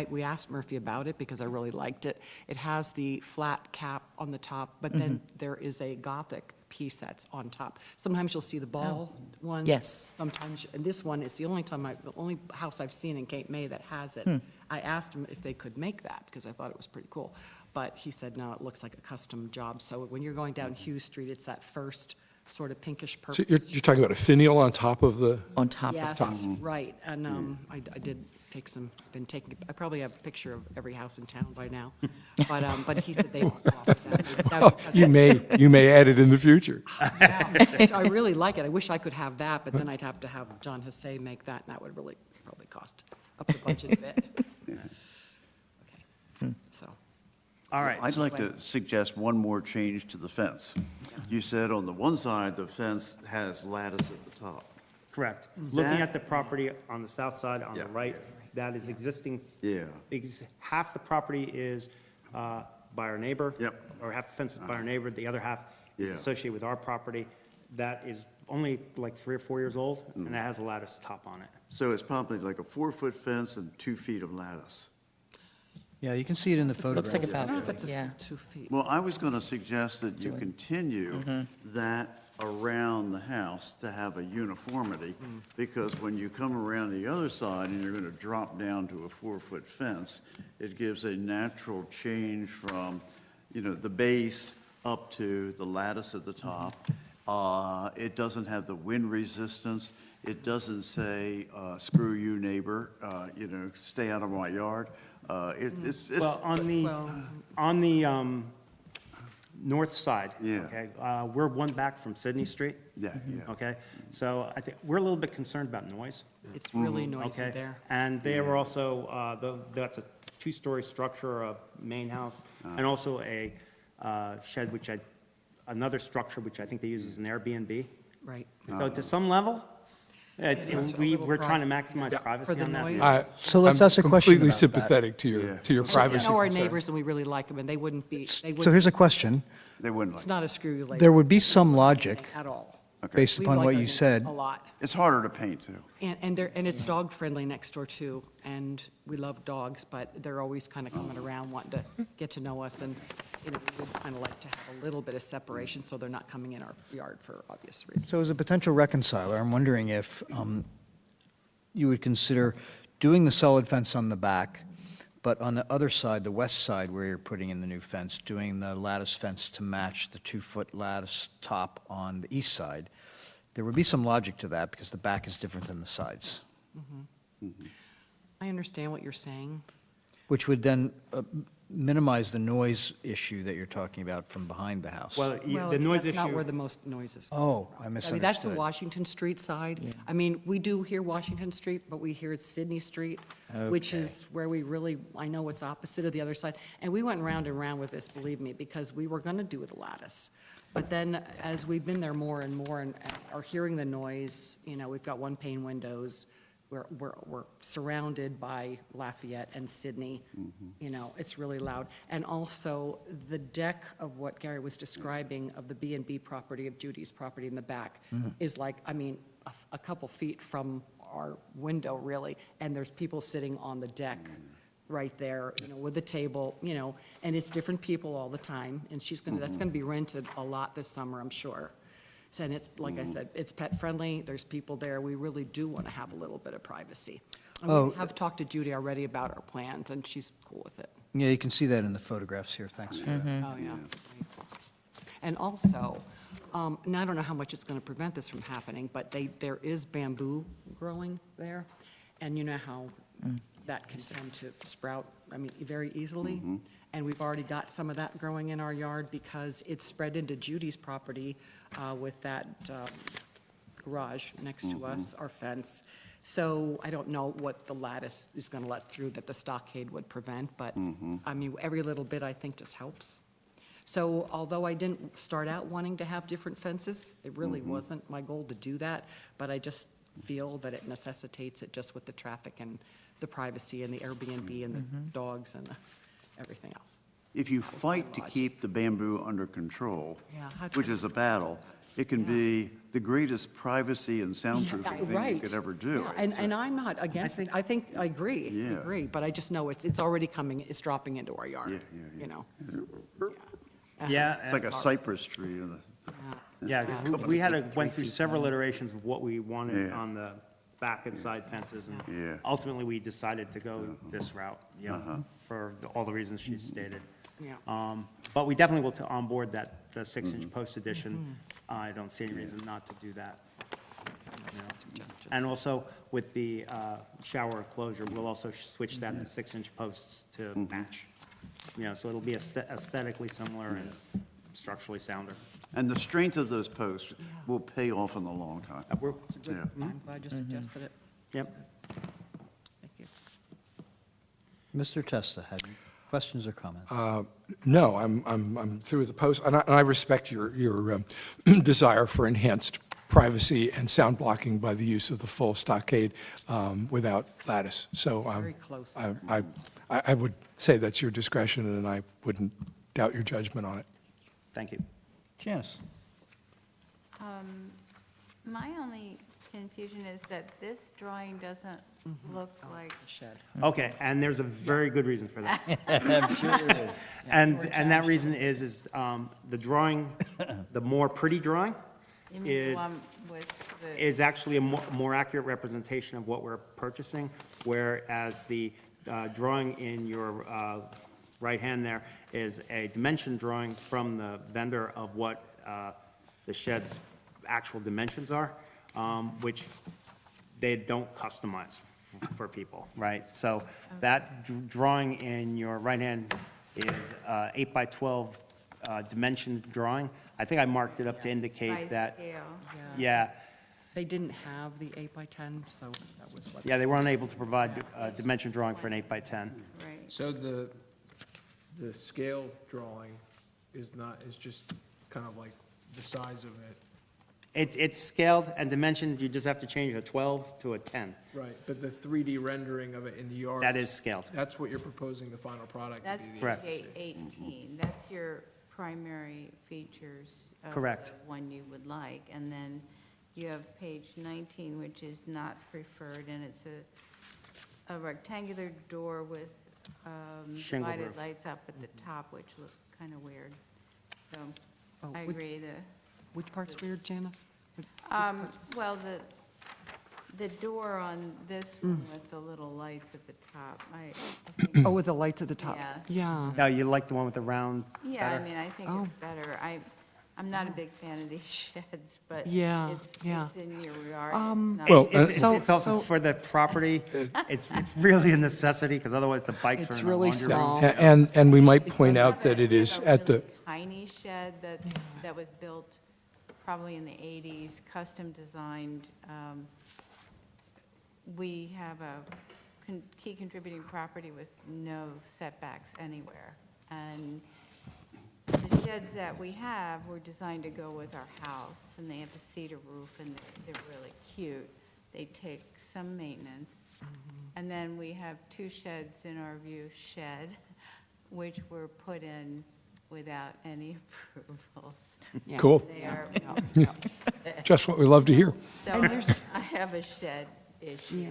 we asked Murphy about it because I really liked it. It has the flat cap on the top, but then there is a Gothic piece that's on top. Sometimes you'll see the ball one. Yes. Sometimes, and this one is the only house I've seen in Cape May that has it. I asked him if they could make that, because I thought it was pretty cool. But he said, no, it looks like a custom job. So when you're going down Hughes Street, it's that first sort of pinkish purple. So you're talking about a finial on top of the, On top of Yes, right, and I did take some, I probably have a picture of every house in town by now, but he said they won't offer that. you may add it in the future. Yeah, I really like it, I wish I could have that, but then I'd have to have John Hussein make that, and that would really probably cost up the budget a bit. Okay, so, All right. I'd like to suggest one more change to the fence. You said on the one side, the fence has lattice at the top. Correct. Looking That- at the property on the south side, on the Yeah. right, that is existing. Yeah. Half the property is by our neighbor. Yep. Or half the fence is by our neighbor, the other half Yeah. is associated with our property. That is only like 3 or 4 years old, and it has a lattice top on it. So it's probably like a 4-foot fence and 2 feet of lattice. Yeah, you can see it in the photograph. Looks like I don't know if about, it's yeah. 2 feet. Well, I was going to suggest that you continue that around the house to have a uniformity, because when you come around the other side and you're going to drop down to a 4-foot fence, it gives a natural change from, the base up to the lattice at the top. It doesn't have the wind resistance. It doesn't say, screw you, neighbor, stay out of my yard. It's, Well, on the north side. Yeah. Okay, we're one back from Sydney Street. yeah, yeah. Okay, so I think we're a little bit concerned about noise. It's really noisy Okay, there. and they were also, that's a 2-story structure, a main house, and also a shed, another structure, which I think they use as an Airbnb. Right. So to some level, is a little we're trying to maximize for privacy the on that. noise. So let's ask a question I'm completely about that. sympathetic to your We privacy know our concern. neighbors, and we really like them, and they wouldn't be, So here's a question. They wouldn't it's like, not a screw you later. There would be some logic, At all. based We upon like what our you neighbors said. A lot. it's harder to paint, too. And it's dog-friendly next door, too, and we love dogs, but they're always kind of coming around wanting to get to know us, and, we would kind of like to have a little bit of separation, so they're not coming in our yard for obvious reasons. So as a potential reconciler, I'm wondering if you would consider doing the solid fence on the back, but on the other side, the west side where you're putting in the new fence, doing the lattice fence to match the 2-foot lattice top on the east side. There would be some logic to that because the back is different than the sides, I understand what you're saying. which would then minimize the noise issue that you're talking about from behind the house. Well, Well, the noise that's not where issue, the most noise is. Oh, I I mean, that's the misunderstood. Washington Street side. I mean, we do hear Washington Street, but we hear it's Sydney Street, which is where we really, I know it's opposite of the other side. And we went round and round with this, believe me, because we were going to do the lattice. But then, as we've been there more and more and are hearing the noise, we've got one-pane windows, we're surrounded by Lafayette and Sydney, it's really loud. And also, the deck of what Gary was describing of the B&B property, of Judy's property in the back, is like, a couple feet from our window, really, and there's people sitting on the deck right there, with the table, and it's different people all the time, and that's gonna be rented a lot this summer, I'm sure. So, and it's, like I said, it's pet-friendly, there's people there, we really do want to have a little bit of privacy. And Oh. we have talked to Judy already about our plans, and she's cool with it. Yeah, you can see that in the photographs here. Thanks for that. Oh, yeah. And also, and I don't know how much it's going to prevent this from happening, but there is bamboo growing there, and you know how that can tend to sprout, very easily. And we've already got some of that growing in our yard because it's spread into Judy's property with that garage next to us, our fence. So I don't know what the lattice is going to let through that the stockade would prevent, but, every little bit, I think, just helps. So although I didn't start out wanting to have different fences, it really wasn't my goal to do that, but I just feel that it necessitates it just with the traffic and the privacy and the Airbnb and the dogs and everything else. If you fight to keep the bamboo under control, Yeah, how'd which you- is a battle, it can be the greatest privacy and Yeah, soundproofing thing you right. could ever do. Yeah, And I'm not against it. I think, I agree, Yeah. but I just know it's already coming, it's dropping into our yard, Yeah, yeah, yeah. you know? Yeah, It's like a cypress tree. yeah, we went through several iterations of what we wanted Yeah. on the back and side fences, and Yeah. ultimately, we decided to go this route, you know, for all the reasons she stated. Yeah. But we definitely will onboard the 6-inch post addition. I don't see any reason not to do that. You know. And also, with the shower enclosure, we'll also switch that to 6-inch posts to match. You know, so it'll be aesthetically similar and structurally sounder. And the strength of those posts will pay off in the long time. Yeah. I'm glad you suggested it. Yep. Thank you. Mr. Testa, had you questions or comments? No, I'm through with the post, and I respect your desire for enhanced privacy and sound blocking by the use of the full stockade without lattice. So Very close. I would say that's your discretion, and I wouldn't doubt your judgment on it. Thank you. Janice? My only confusion is that this drawing doesn't look like, Shed. Okay, and there's a very good reason for that. I'm sure there is. And that reason is the drawing, the more pretty drawing you mean the is, one with the, is actually a more accurate representation of what we're purchasing, whereas the drawing in your right hand there is a dimension drawing from the vendor of what the shed's actual dimensions are, which they don't customize for people, right? So that drawing in your right hand is 8 by 12 dimension drawing. I think I marked it up to by indicate that, scale. yeah, They didn't have the 8 by 10, so that was what. yeah, they were unable to provide a dimension drawing for an 8 by 10. Right. So the scale drawing is just kind of like the size of it. It's scaled and dimensioned, you just have to change a 12 to a 10. Right, but the 3D rendering of it in the yard. That is scaled. That's what you're proposing the final product to That's be. Correct. page 18. That's your primary features of Correct. the one you would like. And then you have page 19, which is not preferred, and it's a rectangular door with Shingle divided roof. lights up at the top, which look kind of weird. So Oh, I which- agree. Which part's weird, Janice? Well, the door on this one with the little lights at the top, I think, Oh, with the lights at the top? Yeah. Yeah. No, you like the one with the round yeah, I better? mean, I think Oh. it's better. I'm not a big fan of these sheds, but Yeah, it's yeah. in your yard. Um, It's Well, not- It's So- it's also so- for the property, it's really a necessity, because otherwise the bikes are It's in a really laundry room. small. And we might point We have out that a- it we have is a at the, really tiny shed that was built probably in the 80s, custom designed. We have a key contributing property with no setbacks anywhere. And the sheds that we have were designed to go with our house, and they have a cedar roof, and they're really cute. They take some maintenance. And then we have two sheds in our view shed, which were put in without any approvals. Yeah. cool, They are, just what we love to hear. so I have a shed issue.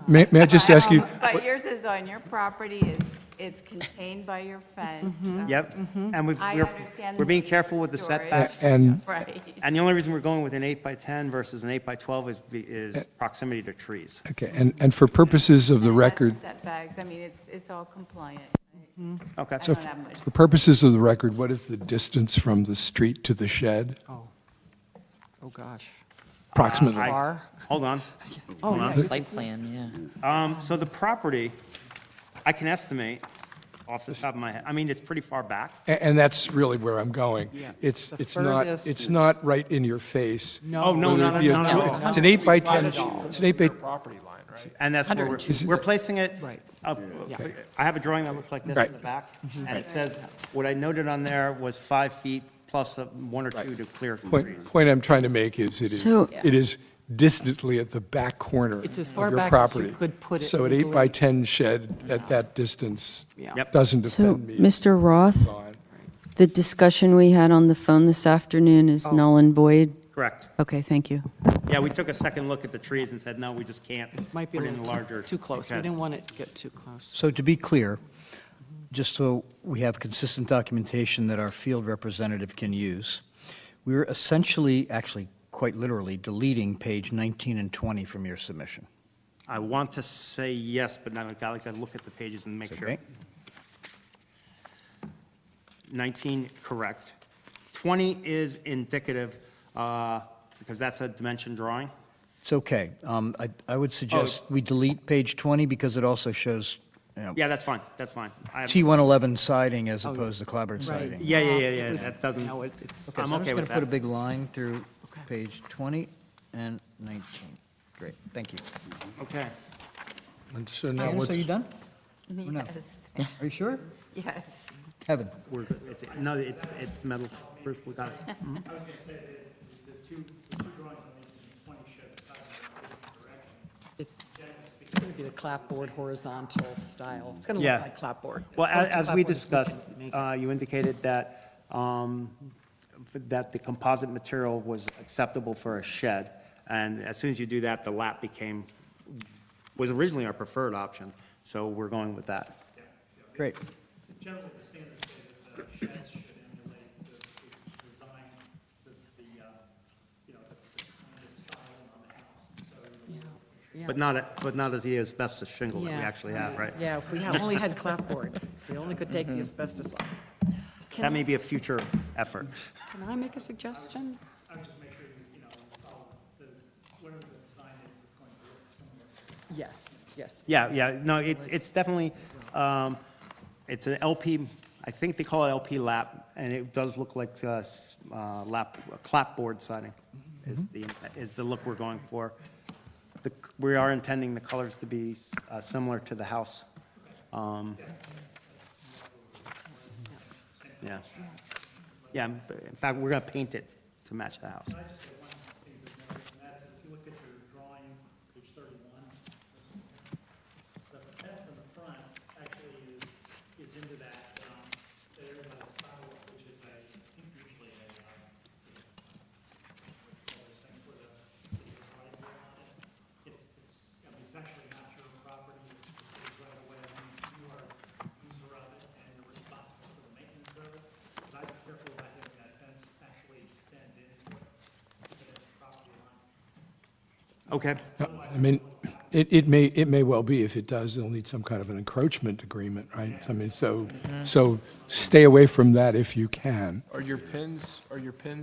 May I just ask you, But yours is on your property, it's contained by your fence. Yep, and I understand. we're being the careful with the storage. setbacks. and Right. And the only reason we're going with an 8 by 10 versus an 8 by 12 is proximity to trees. okay, and for purposes of the record, Setbacks, I mean, it's all compliant. Okay. I so don't have much. for purposes of the record, what is the distance from the street to the shed, Oh, gosh. approximately? Far? Hold on. Oh, Hold on. yes. Site plan, yeah. So the property, I can estimate off the top of my head, I mean, it's pretty far back. And that's really where I'm going. Yeah. It's The it's not, furthest- it's not right in your face. No. Oh, no, Whether no, it be no, a- no, it's- no. It's an 8 by 10, it's an 8 by, Property line, right? And that's where we're placing it. Right. up- Yeah. I have a drawing that looks like this Right. in the back, and it says, what I noted on there was 5 feet plus one or two to clear from trees. point I'm trying to make is So- it is distantly at the back corner It's as of far your back as you property. could put it So an 8 by legally. 10 shed at that distance Yeah. Yep. doesn't So, defend me. Mr. Roth, on. The discussion we had on the phone this afternoon is null and void? Correct. Okay, thank you. Yeah, we took a second look at the trees and said, no, we just can't Might be a put in little larger. too close. We didn't want it to get too close. So to be clear, just so we have consistent documentation that our field representative can use, we're essentially, actually, quite literally, deleting page 19 and 20 from your submission. I want to say yes, but now I've got to look at the pages and make sure. Okay? 19, correct. 20 is indicative, because that's a dimension drawing. It's okay. I would suggest we delete page 20 because it also shows, you know, Yeah, that's fine, that's fine. T111 siding as opposed to clapboard siding. Yeah, It was- that doesn't, no, it's, Okay, I'm so I'm okay just going with to put a that. big line through Okay. page 20 and 19. Great, thank you. okay. And so now Janice, what's, are you done? no? Yes, Are you sure? yes. Kevin? No, it's metal proof, we got it. Mhm. I was going to say that the two drawings on 18 and 20 show the siding direction. it's going to be the clapboard horizontal style. It's going to Yeah. look like clapboard. Well, As opposed to as we clapboard, discussed, can make it- you indicated that the composite material was acceptable for a shed, and as soon as you do that, the lap was originally our preferred option, so we're going with that. Great. Generally, the standards say that the sheds should emulate the design, the kind of styling on the house. So Yeah. But not as the asbestos shingle that we Yeah. actually have, right? Yeah, if we only had clapboard, if we only could take the asbestos off. That may be a future effort. Can I make a suggestion? I would just make sure you follow whatever the design is, it's going to look similar. Yes, yes. Yeah, no, it's definitely, it's an LP, I think they call it LP lap, and it does look like clapboard siding is the look we're going for. We are intending the colors to be similar to the house. Yeah. Yeah, in fact, we're going to paint it to match the house. And that's if you look at your drawing, page 31, the fence in the front actually is into that area by the sidewalk, which is I think usually a, where the right of way on it. It's actually not your property, it's right away, you are user of it and you're responsible for the maintenance of it. But I'd be careful about having that fence actually extend into the property line. Okay. I mean, it may well be, if it does, they'll need some kind of an encroachment agreement, right? I mean, so stay away from that if you can. Are your pins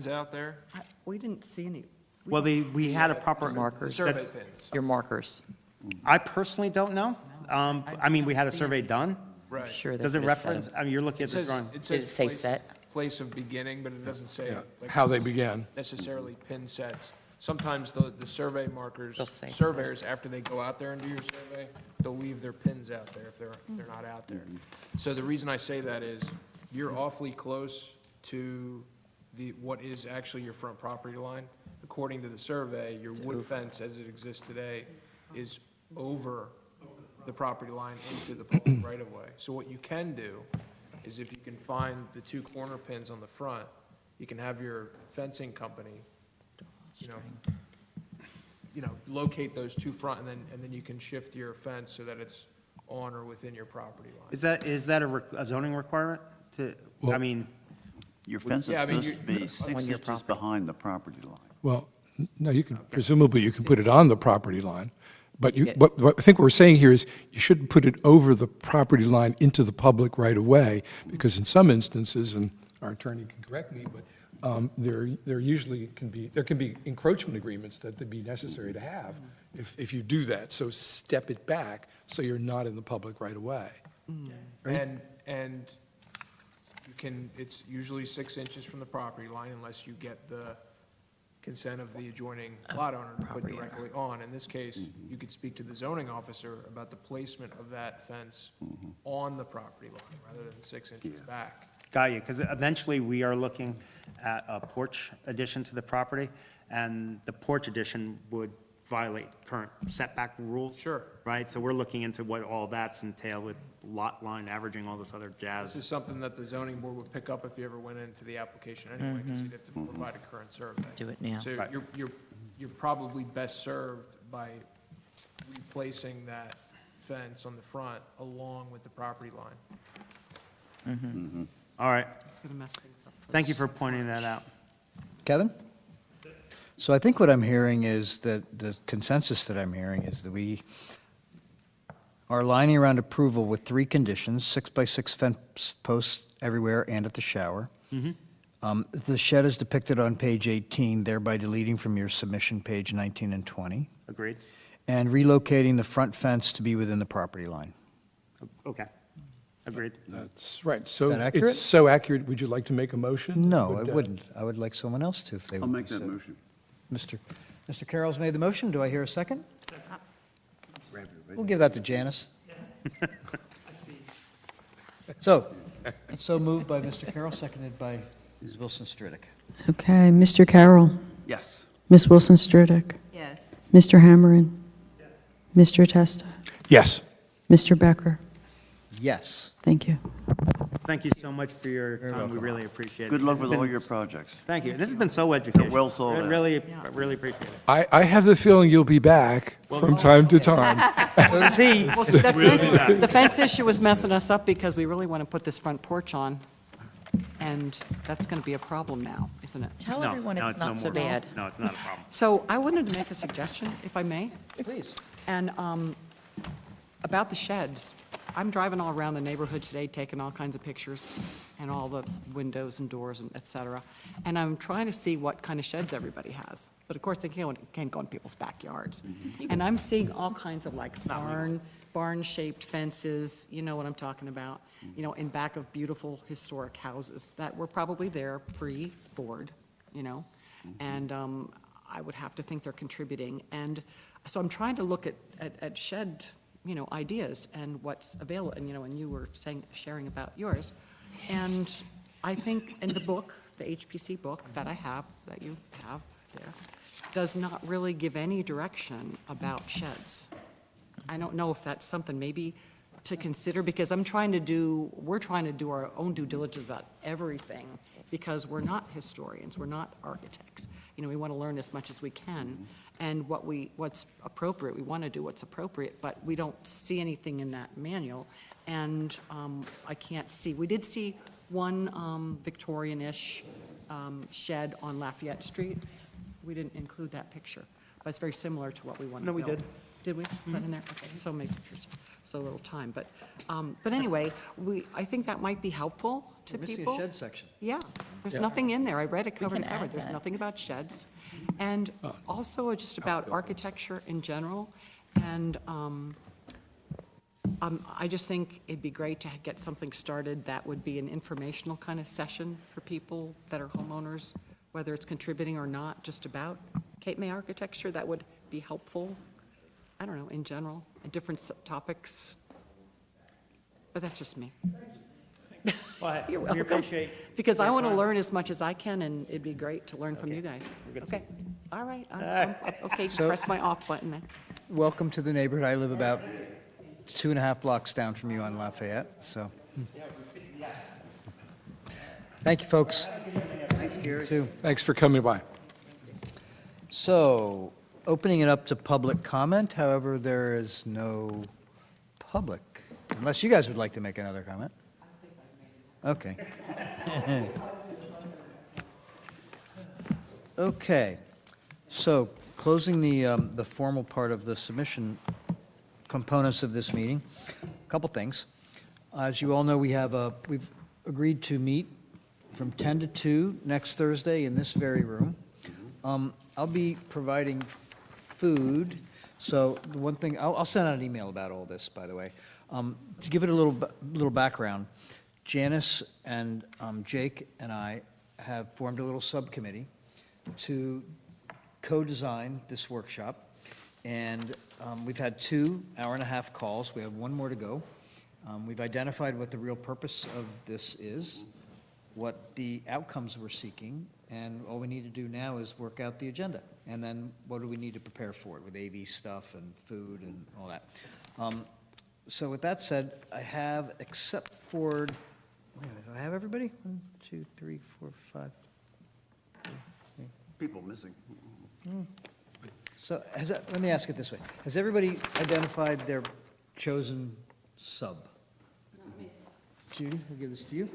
out there? We didn't see any. Well, we had a proper. Markers. Survey pins. Your markers. I personally don't know. I mean, we had a survey done. Right. Sure. they Does it could have set reference, them. I mean, you're looking at the drawing. It Did it say place- set? Place of beginning, but it doesn't say like, How they began. necessarily pin sets. Sometimes the survey markers, They'll say set. surveyors, after they go out there and do your survey, they'll leave their pins out there if they're not out there. So the reason I say that is you're awfully close to what is actually your front property line. According to the survey, your wood fence as it exists today is over the property line into the public right of way. So what you can do is if you can find the two corner pins on the front, you can have your fencing company, locate those two front, and then you can shift your fence so that it's on or within your property line. Is that a zoning requirement to, I mean, Your fence is Yeah, I mean, supposed to be 6 On your inches property. behind the property line. Well, no, you can, presumably you can put it on the property line. But You get- what I think what we're saying here is you shouldn't put it over the property line into the public right of way, because in some instances, and our attorney can correct me, but there usually can be encroachment agreements that would be necessary to have if you do that. So step it back so you're not in the public right of way. And you can, it's usually 6 inches from the property line unless you get the consent of the adjoining lot owner to put property owner. directly on. In this case, you could speak to the zoning officer about the placement of that fence on the property line rather than 6 inches back. got you, because eventually we are looking at a porch addition to the property, and the porch addition would violate current setback rules. Sure. Right? So we're looking into what all that's entailed with lot line averaging, all this other jazz. This is something that the zoning board would pick up if you ever went into the application anyway, because you'd have to provide a current survey. Do it now. So Right. you're probably best served by replacing that fence on the front along with the property line. All right. It's going to mess things up. Thank you for pointing that out. Kevin? So I think what I'm hearing is that the consensus that I'm hearing is that we are lining around approval with 3 conditions: 6-by-6 fence posts everywhere and at the shower. The shed is depicted on page 18, thereby deleting from your submission page 19 and 20, Agreed? and relocating the front fence to be within the property line. Okay. Agreed. That's right. So that accurate? it's so accurate. Would you like to make a motion? No, I Would, wouldn't. I would like someone else to, if they would. I'll make be that so- motion. Mr. Carroll's made the motion. Do I hear a second? We'll give that to Janice. So moved by Mr. Carroll, seconded by Ms. Wilson Stridick. Okay, Mr. Carroll, Yes. Ms. Wilson Stridick, Yes. Mr. Hammerin. Mr. Testa, Yes. Mr. Becker. Yes. Thank you. Thank you so much for your time. We really appreciate it. Good luck This has with all been- your projects. Thank you. This has been so educational. Well thought out. Really, I really appreciate it. I have the feeling you'll be back from time to time. So does he. Well, see, the fence issue was messing us up because we really want to put this front porch on, and that's going to be a problem now, isn't it? Tell No, everyone no, it's no not so more. bad. No, it's not a problem. So I wanted to make a suggestion, if I may. Please. And about the sheds, I'm driving all around the neighborhood today, taking all kinds of pictures, and all the windows and doors and et cetera. And I'm trying to see what kind of sheds everybody has. But of course, they can't go in people's backyards. And I'm seeing all kinds of like barn-shaped fences, you know what I'm talking about, you know, in back of beautiful historic houses that were probably there free board, you know? And I would have to think they're contributing. And so I'm trying to look at shed, you know, ideas and what's available, and, you know, and you were sharing about yours. And I think in the book, the HPC book that I have, that you have there, does not really give any direction about sheds. I don't know if that's something maybe to consider, because we're trying to do our own due diligence about everything, because we're not historians, we're not architects. You know, we want to learn as much as we can, and what's appropriate, we want to do what's appropriate, but we don't see anything in that manual, and I can't see, we did see one Victorian-ish shed on Lafayette Street. We didn't include that picture, but it's very similar to what we want to build. No, we did. Did we? Is that in there? Okay, so many pictures, so little time, but anyway, I think that might be helpful to We're missing a people. shed section. Yeah, there's nothing in there. I read it cover can to cover. add There's that. nothing about sheds. And also just about architecture in general. And I just think it'd be great to get something started that would be an informational kind of session for people that are homeowners, whether it's contributing or not, just about Cape May architecture. That would be helpful, I don't know, in general, different topics. But that's just me. Well, You're we welcome. appreciate. Because I your want to time. learn as much as I can, and it'd be great to learn from you guys. Okay, all right, okay, So- press my off button then. Welcome to the neighborhood. I live about 2.5 blocks down from you on Lafayette, so. Thank you, folks. Thanks, Gary. Too. Thanks for coming by. So, opening it up to public comment, however, there is no public, unless you guys would like to make another comment. Okay. Okay, so closing the formal part of the submission components of this meeting, a couple things. As you all know, we've agreed to meet from 10 to 2 next Thursday in this very room. I'll be providing food, so the one thing, I'll send out an email about all this, by the way. To give it a little background, Janice and Jake and I have formed a little subcommittee to co-design this workshop, and we've had 2 hour-and-a-half calls. We have one more to go. We've identified what the real purpose of this is, what the outcomes we're seeking, and all we need to do now is work out the agenda. And then what do we need to prepare for it with AV stuff and food and all that? So with that said, I have, except for, wait a minute, do I have everybody? 1, 2, 3, 4, 5. People missing. So let me ask it this way. Has everybody identified their chosen sub? Judy, I'll give this to you.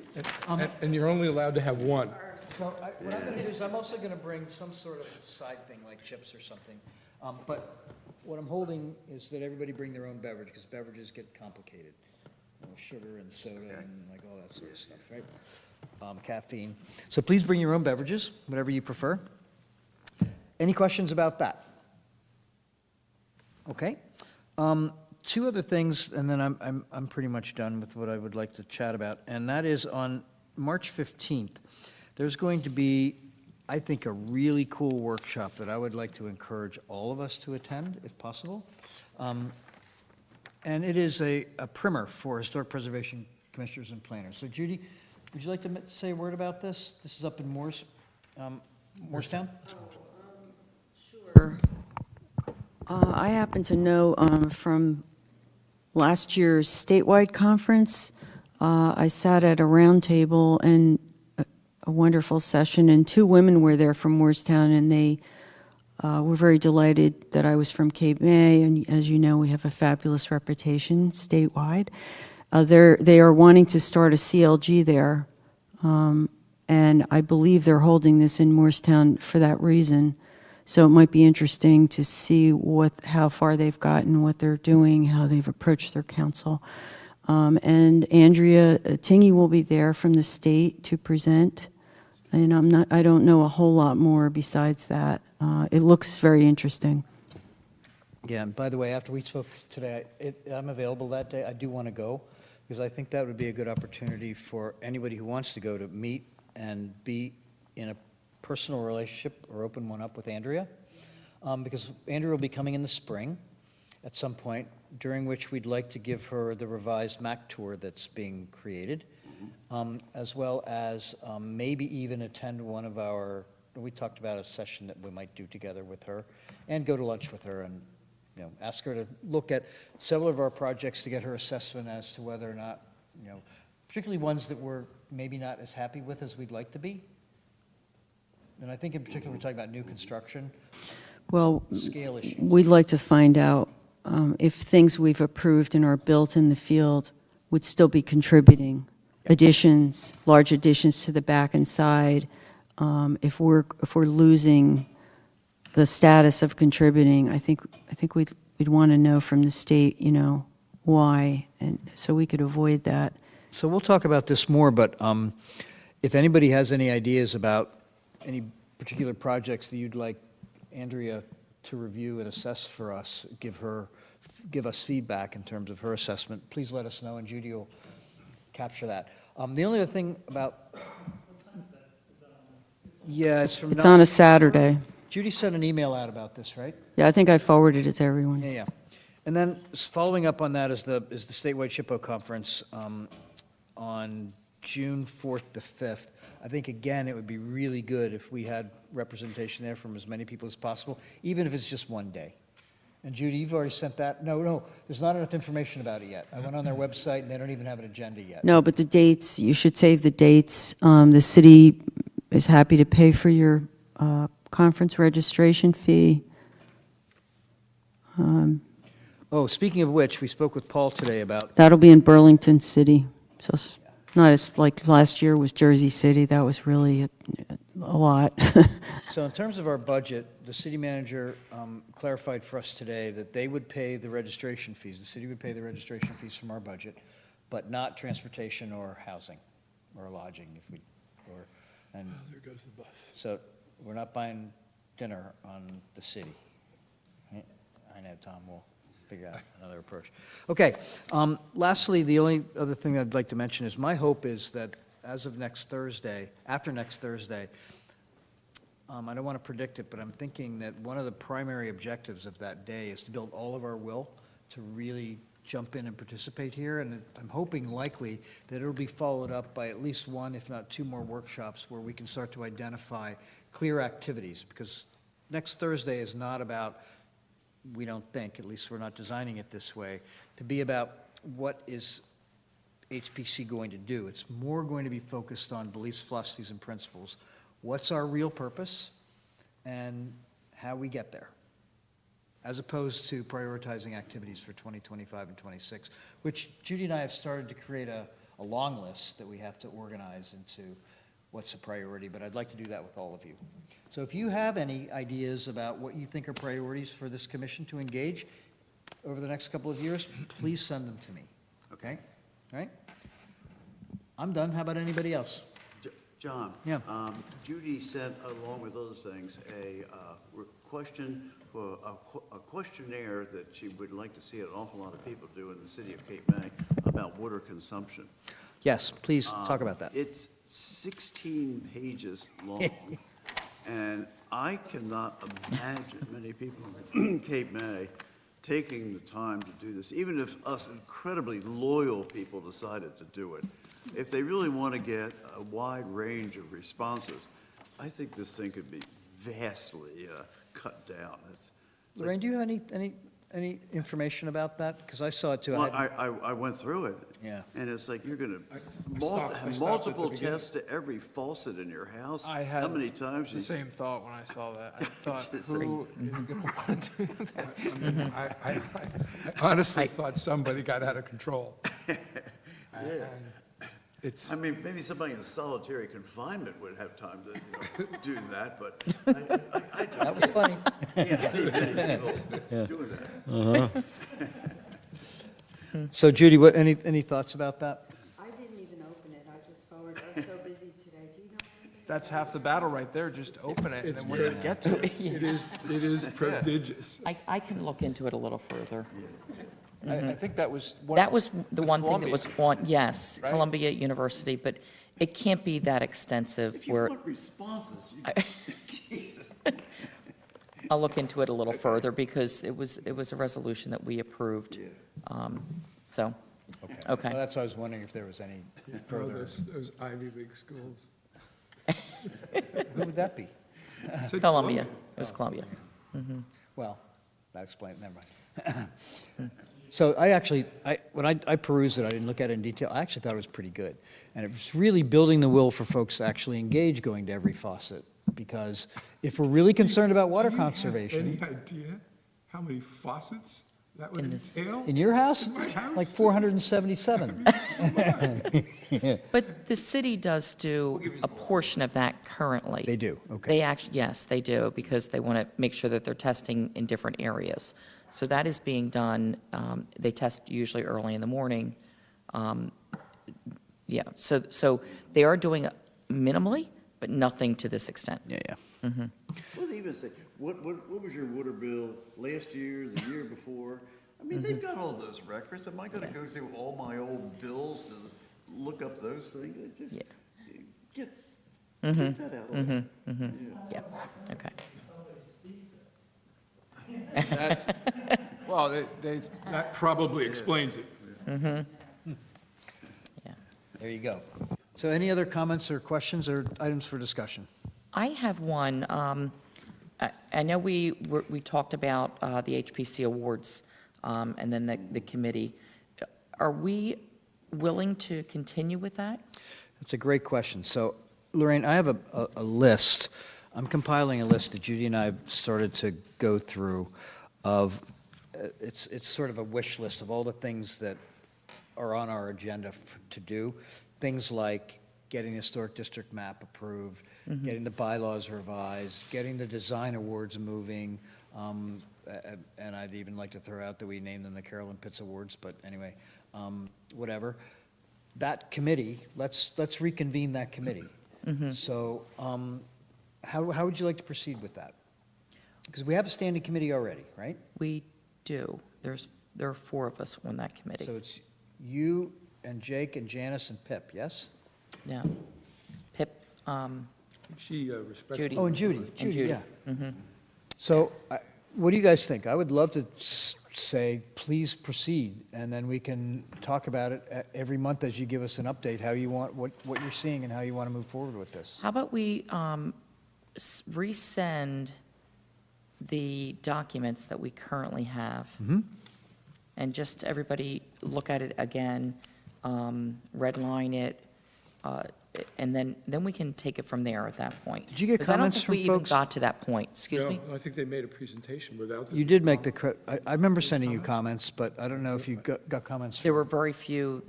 And you're only allowed to have one. So what I'm going to do is I'm also going to bring some sort of side thing like chips or something. But what I'm holding is that everybody bring their own beverage because beverages get complicated. You know, sugar and soda and like all that sort of stuff, right? Caffeine. So please bring your own beverages, whatever you prefer. Any questions about that? Okay. Two other things, and then I'm pretty much done with what I would like to chat about, and that is on March 15th, there's going to be, I think, a really cool workshop that I would like to encourage all of us to attend, if possible. And it is a primer for historic preservation commissioners and planners. So Judy, would you like to say a word about this? This is up in Morristown? Sure. I happen to know from last year's statewide conference, I sat at a round table and a wonderful session, and 2 women were there from Morristown, and they were very delighted that I was from Cape May, and as you know, we have a fabulous reputation statewide. They are wanting to start a CLG there, and I believe they're holding this in Morristown for that reason. So it might be interesting to see how far they've gotten, what they're doing, how they've approached their council. And Andrea Tingey will be there from the state to present. And I don't know a whole lot more besides that. It looks very interesting. Yeah, and by the way, after we spoke today, I'm available that day. I do want to go, because I think that would be a good opportunity for anybody who wants to go to meet and be in a personal relationship or open one up with Andrea, because Andrea will be coming in the spring at some point, during which we'd like to give her the revised MAC tour that's being created, as well as maybe even attend one of we talked about a session that we might do together with her, and go to lunch with her and ask her to look at several of our projects to get her assessment as to whether or not, particularly ones that we're maybe not as happy with as we'd like to be. And I think in particular, we're talking about new construction, Well, scale issues. we'd like to find out if things we've approved and are built in the field would still be contributing. Additions, large additions to the back and side. If we're losing the status of contributing, I think we'd want to know from the state, why, and so we could avoid that. So we'll talk about this more, but if anybody has any ideas about any particular projects that you'd like Andrea to review and assess for us, give us feedback in terms of her assessment, please let us know, and Judy will capture that. The only other thing about... Yeah, it's from... It's on a Saturday. Judy sent an email out about this, right? Yeah, I think I forwarded it to everyone. Yeah. And then following up on that is the statewide SHPO conference on June 4th to 5th. I think, again, it would be really good if we had representation there from as many people as possible, even if it's just one day. And Judy, you've already sent that? No, there's not enough information about it yet. I went on their website, and they don't even have an agenda yet. No, but the dates, you should save the dates. The city is happy to pay for your conference registration fee. Speaking of which, we spoke with Paul today about... That'll be in Burlington City. So not as like last year was Jersey City. That was really a lot. So in terms of our budget, the city manager clarified for us today that they would pay the registration fees. The city would pay the registration fees from our budget, but not transportation or housing or lodging there goes the bus. So we're not buying dinner on the city. I know, Tom, we'll figure out another approach. Okay, lastly, the only other thing I'd like to mention is my hope is that as of next Thursday, after next Thursday, I don't want to predict it, but I'm thinking that one of the primary objectives of that day is to build all of our will to really jump in and participate here, and I'm hoping likely that it'll be followed up by at least one, if not two more workshops where we can start to identify clear activities, because next Thursday is not about, we don't think, at least we're not designing it this way, to be about what is HPC going to do. It's more going to be focused on beliefs, philosophies, and principles. What's our real purpose, and how we get there, as opposed to prioritizing activities for 2025 and 26, which Judy and I have started to create a long list that we have to organize into what's a priority, but I'd like to do that with all of you. So if you have any ideas about what you think are priorities for this commission to engage over the next couple of years, please send them to me, okay? All right? I'm done. How about anybody else? John? Yeah. Judy sent, along with other things, a questionnaire that she would like to see an awful lot of people do in the city of Cape May about water consumption. Yes, please talk about that. It's 16 pages long, and I cannot imagine many people in Cape May taking the time to do this, even if us incredibly loyal people decided to do it. If they really want to get a wide range of responses, I think this thing could be vastly cut down. Lorraine, do you have any information about that? Because I saw it too. Well, I went through it. Yeah. And it's like, you're going I to stopped have at multiple the beginning. tests to every faucet in your house. I had How many times? the same thought when I saw that. I thought, who is going to want to do this? I honestly thought somebody got out of control. Yeah. It's, I mean, maybe somebody in solitary confinement would have time to do that, but I just. That was funny. Can't see many people doing that. So Judy, any thoughts about that? I didn't even open it, I just forwarded, I was so busy today, do you know anything? That's half the battle right there, just open it, and then when you get to it. it is prodigious. I can look into it a little further. I think that was. That was the with one thing that Columbia. was on, yes, Right? Columbia University, but it can't be that extensive If you where, want responses, Jesus. I'll look into it a little further because it was a resolution that we approved. So, okay. Well, that's why I was wondering if there was any further. Those Ivy League schools. Who would that be? Said Columbia, it was Columbia. Well, that explains, never mind. So when I perused it, I didn't look at it in detail, I actually thought it was pretty good. And it was really building the will for folks to actually engage going to every faucet. Because if we're really concerned about water conservation, Any idea how many faucets that would In this- entail? in your house, In my house? like 477. But the city does do a portion of that currently. They do, okay. They actually, yes, they do, because they want to make sure that they're testing in different areas. So that is being done. They test usually early in the morning. Yeah, so they are doing it minimally, but nothing to this extent. Yeah. Well, they even say, what was your water bill last year, the year before? I mean, they've got all those records. Am I going to go through all my old bills to look up those things? It's just, get that out of there. Yeah, okay. Well, they, That probably explains it. Yeah. There you go. So any other comments or questions or items for discussion? I have one. I know we talked about the HPC awards and then the committee. Are we willing to continue with that? That's a great question. So Lorraine, I have a list. I'm compiling a list that Judy and I have started to go through of, it's sort of a wish list of all the things that are on our agenda to do. Things like getting the historic district map approved, getting the bylaws revised, getting the design awards moving, and I'd even like to throw out that we name them the Carolyn Pitts Awards, but anyway, whatever. That committee, let's reconvene that committee. So how would you like to proceed with that? Because we have a standing committee already, right? We do. There are 4 of us on that committee. So it's you and Jake and Janice and Pip, yes? Yeah. Pip, She respectfully. Judy. Oh, and Judy, And Judy. yeah. So what do you guys think? I would love to say, please proceed, and then we can talk about it every month as you give us an update, how you want, what you're seeing and how you want to move forward with this. How about we resend the documents that we currently have? And just everybody look at it again, redline it, and then we can take it from there at that point. Did you get comments from Because I don't think we even folks? got to that point. Excuse me? I think they made a presentation without the. You did make I remember sending you comments, but I don't know if you got comments. There were very few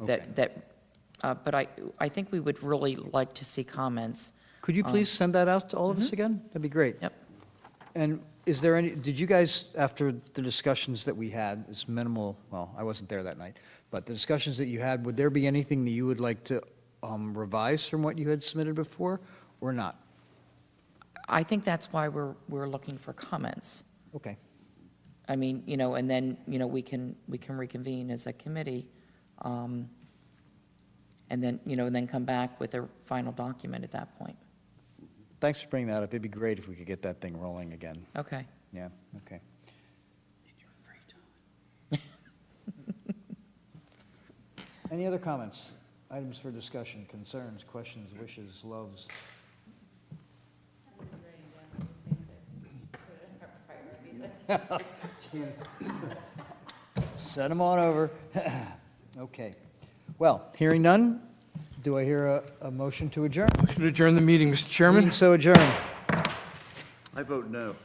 but I think we would really like to see comments. Could you please send that out to all of us again? That'd be great. Yep. And is there any, did you guys, after the discussions that we had, it's minimal, well, I wasn't there that night, but the discussions that you had, would there be anything that you would like to revise from what you had submitted before, or not? I think that's why we're looking for comments. Okay. I mean, and then, we can reconvene as a committee, and then come back with a final document at that point. Thanks for bringing that up. It'd be great if we could get that thing rolling again. Okay. Yeah, okay. Any other comments, items for discussion, concerns, questions, wishes, loves? Send them on over. Okay. Well, hearing none, do I hear a motion to adjourn? Motion to adjourn the meeting, Mr. Chairman? Being so adjourned. I vote no.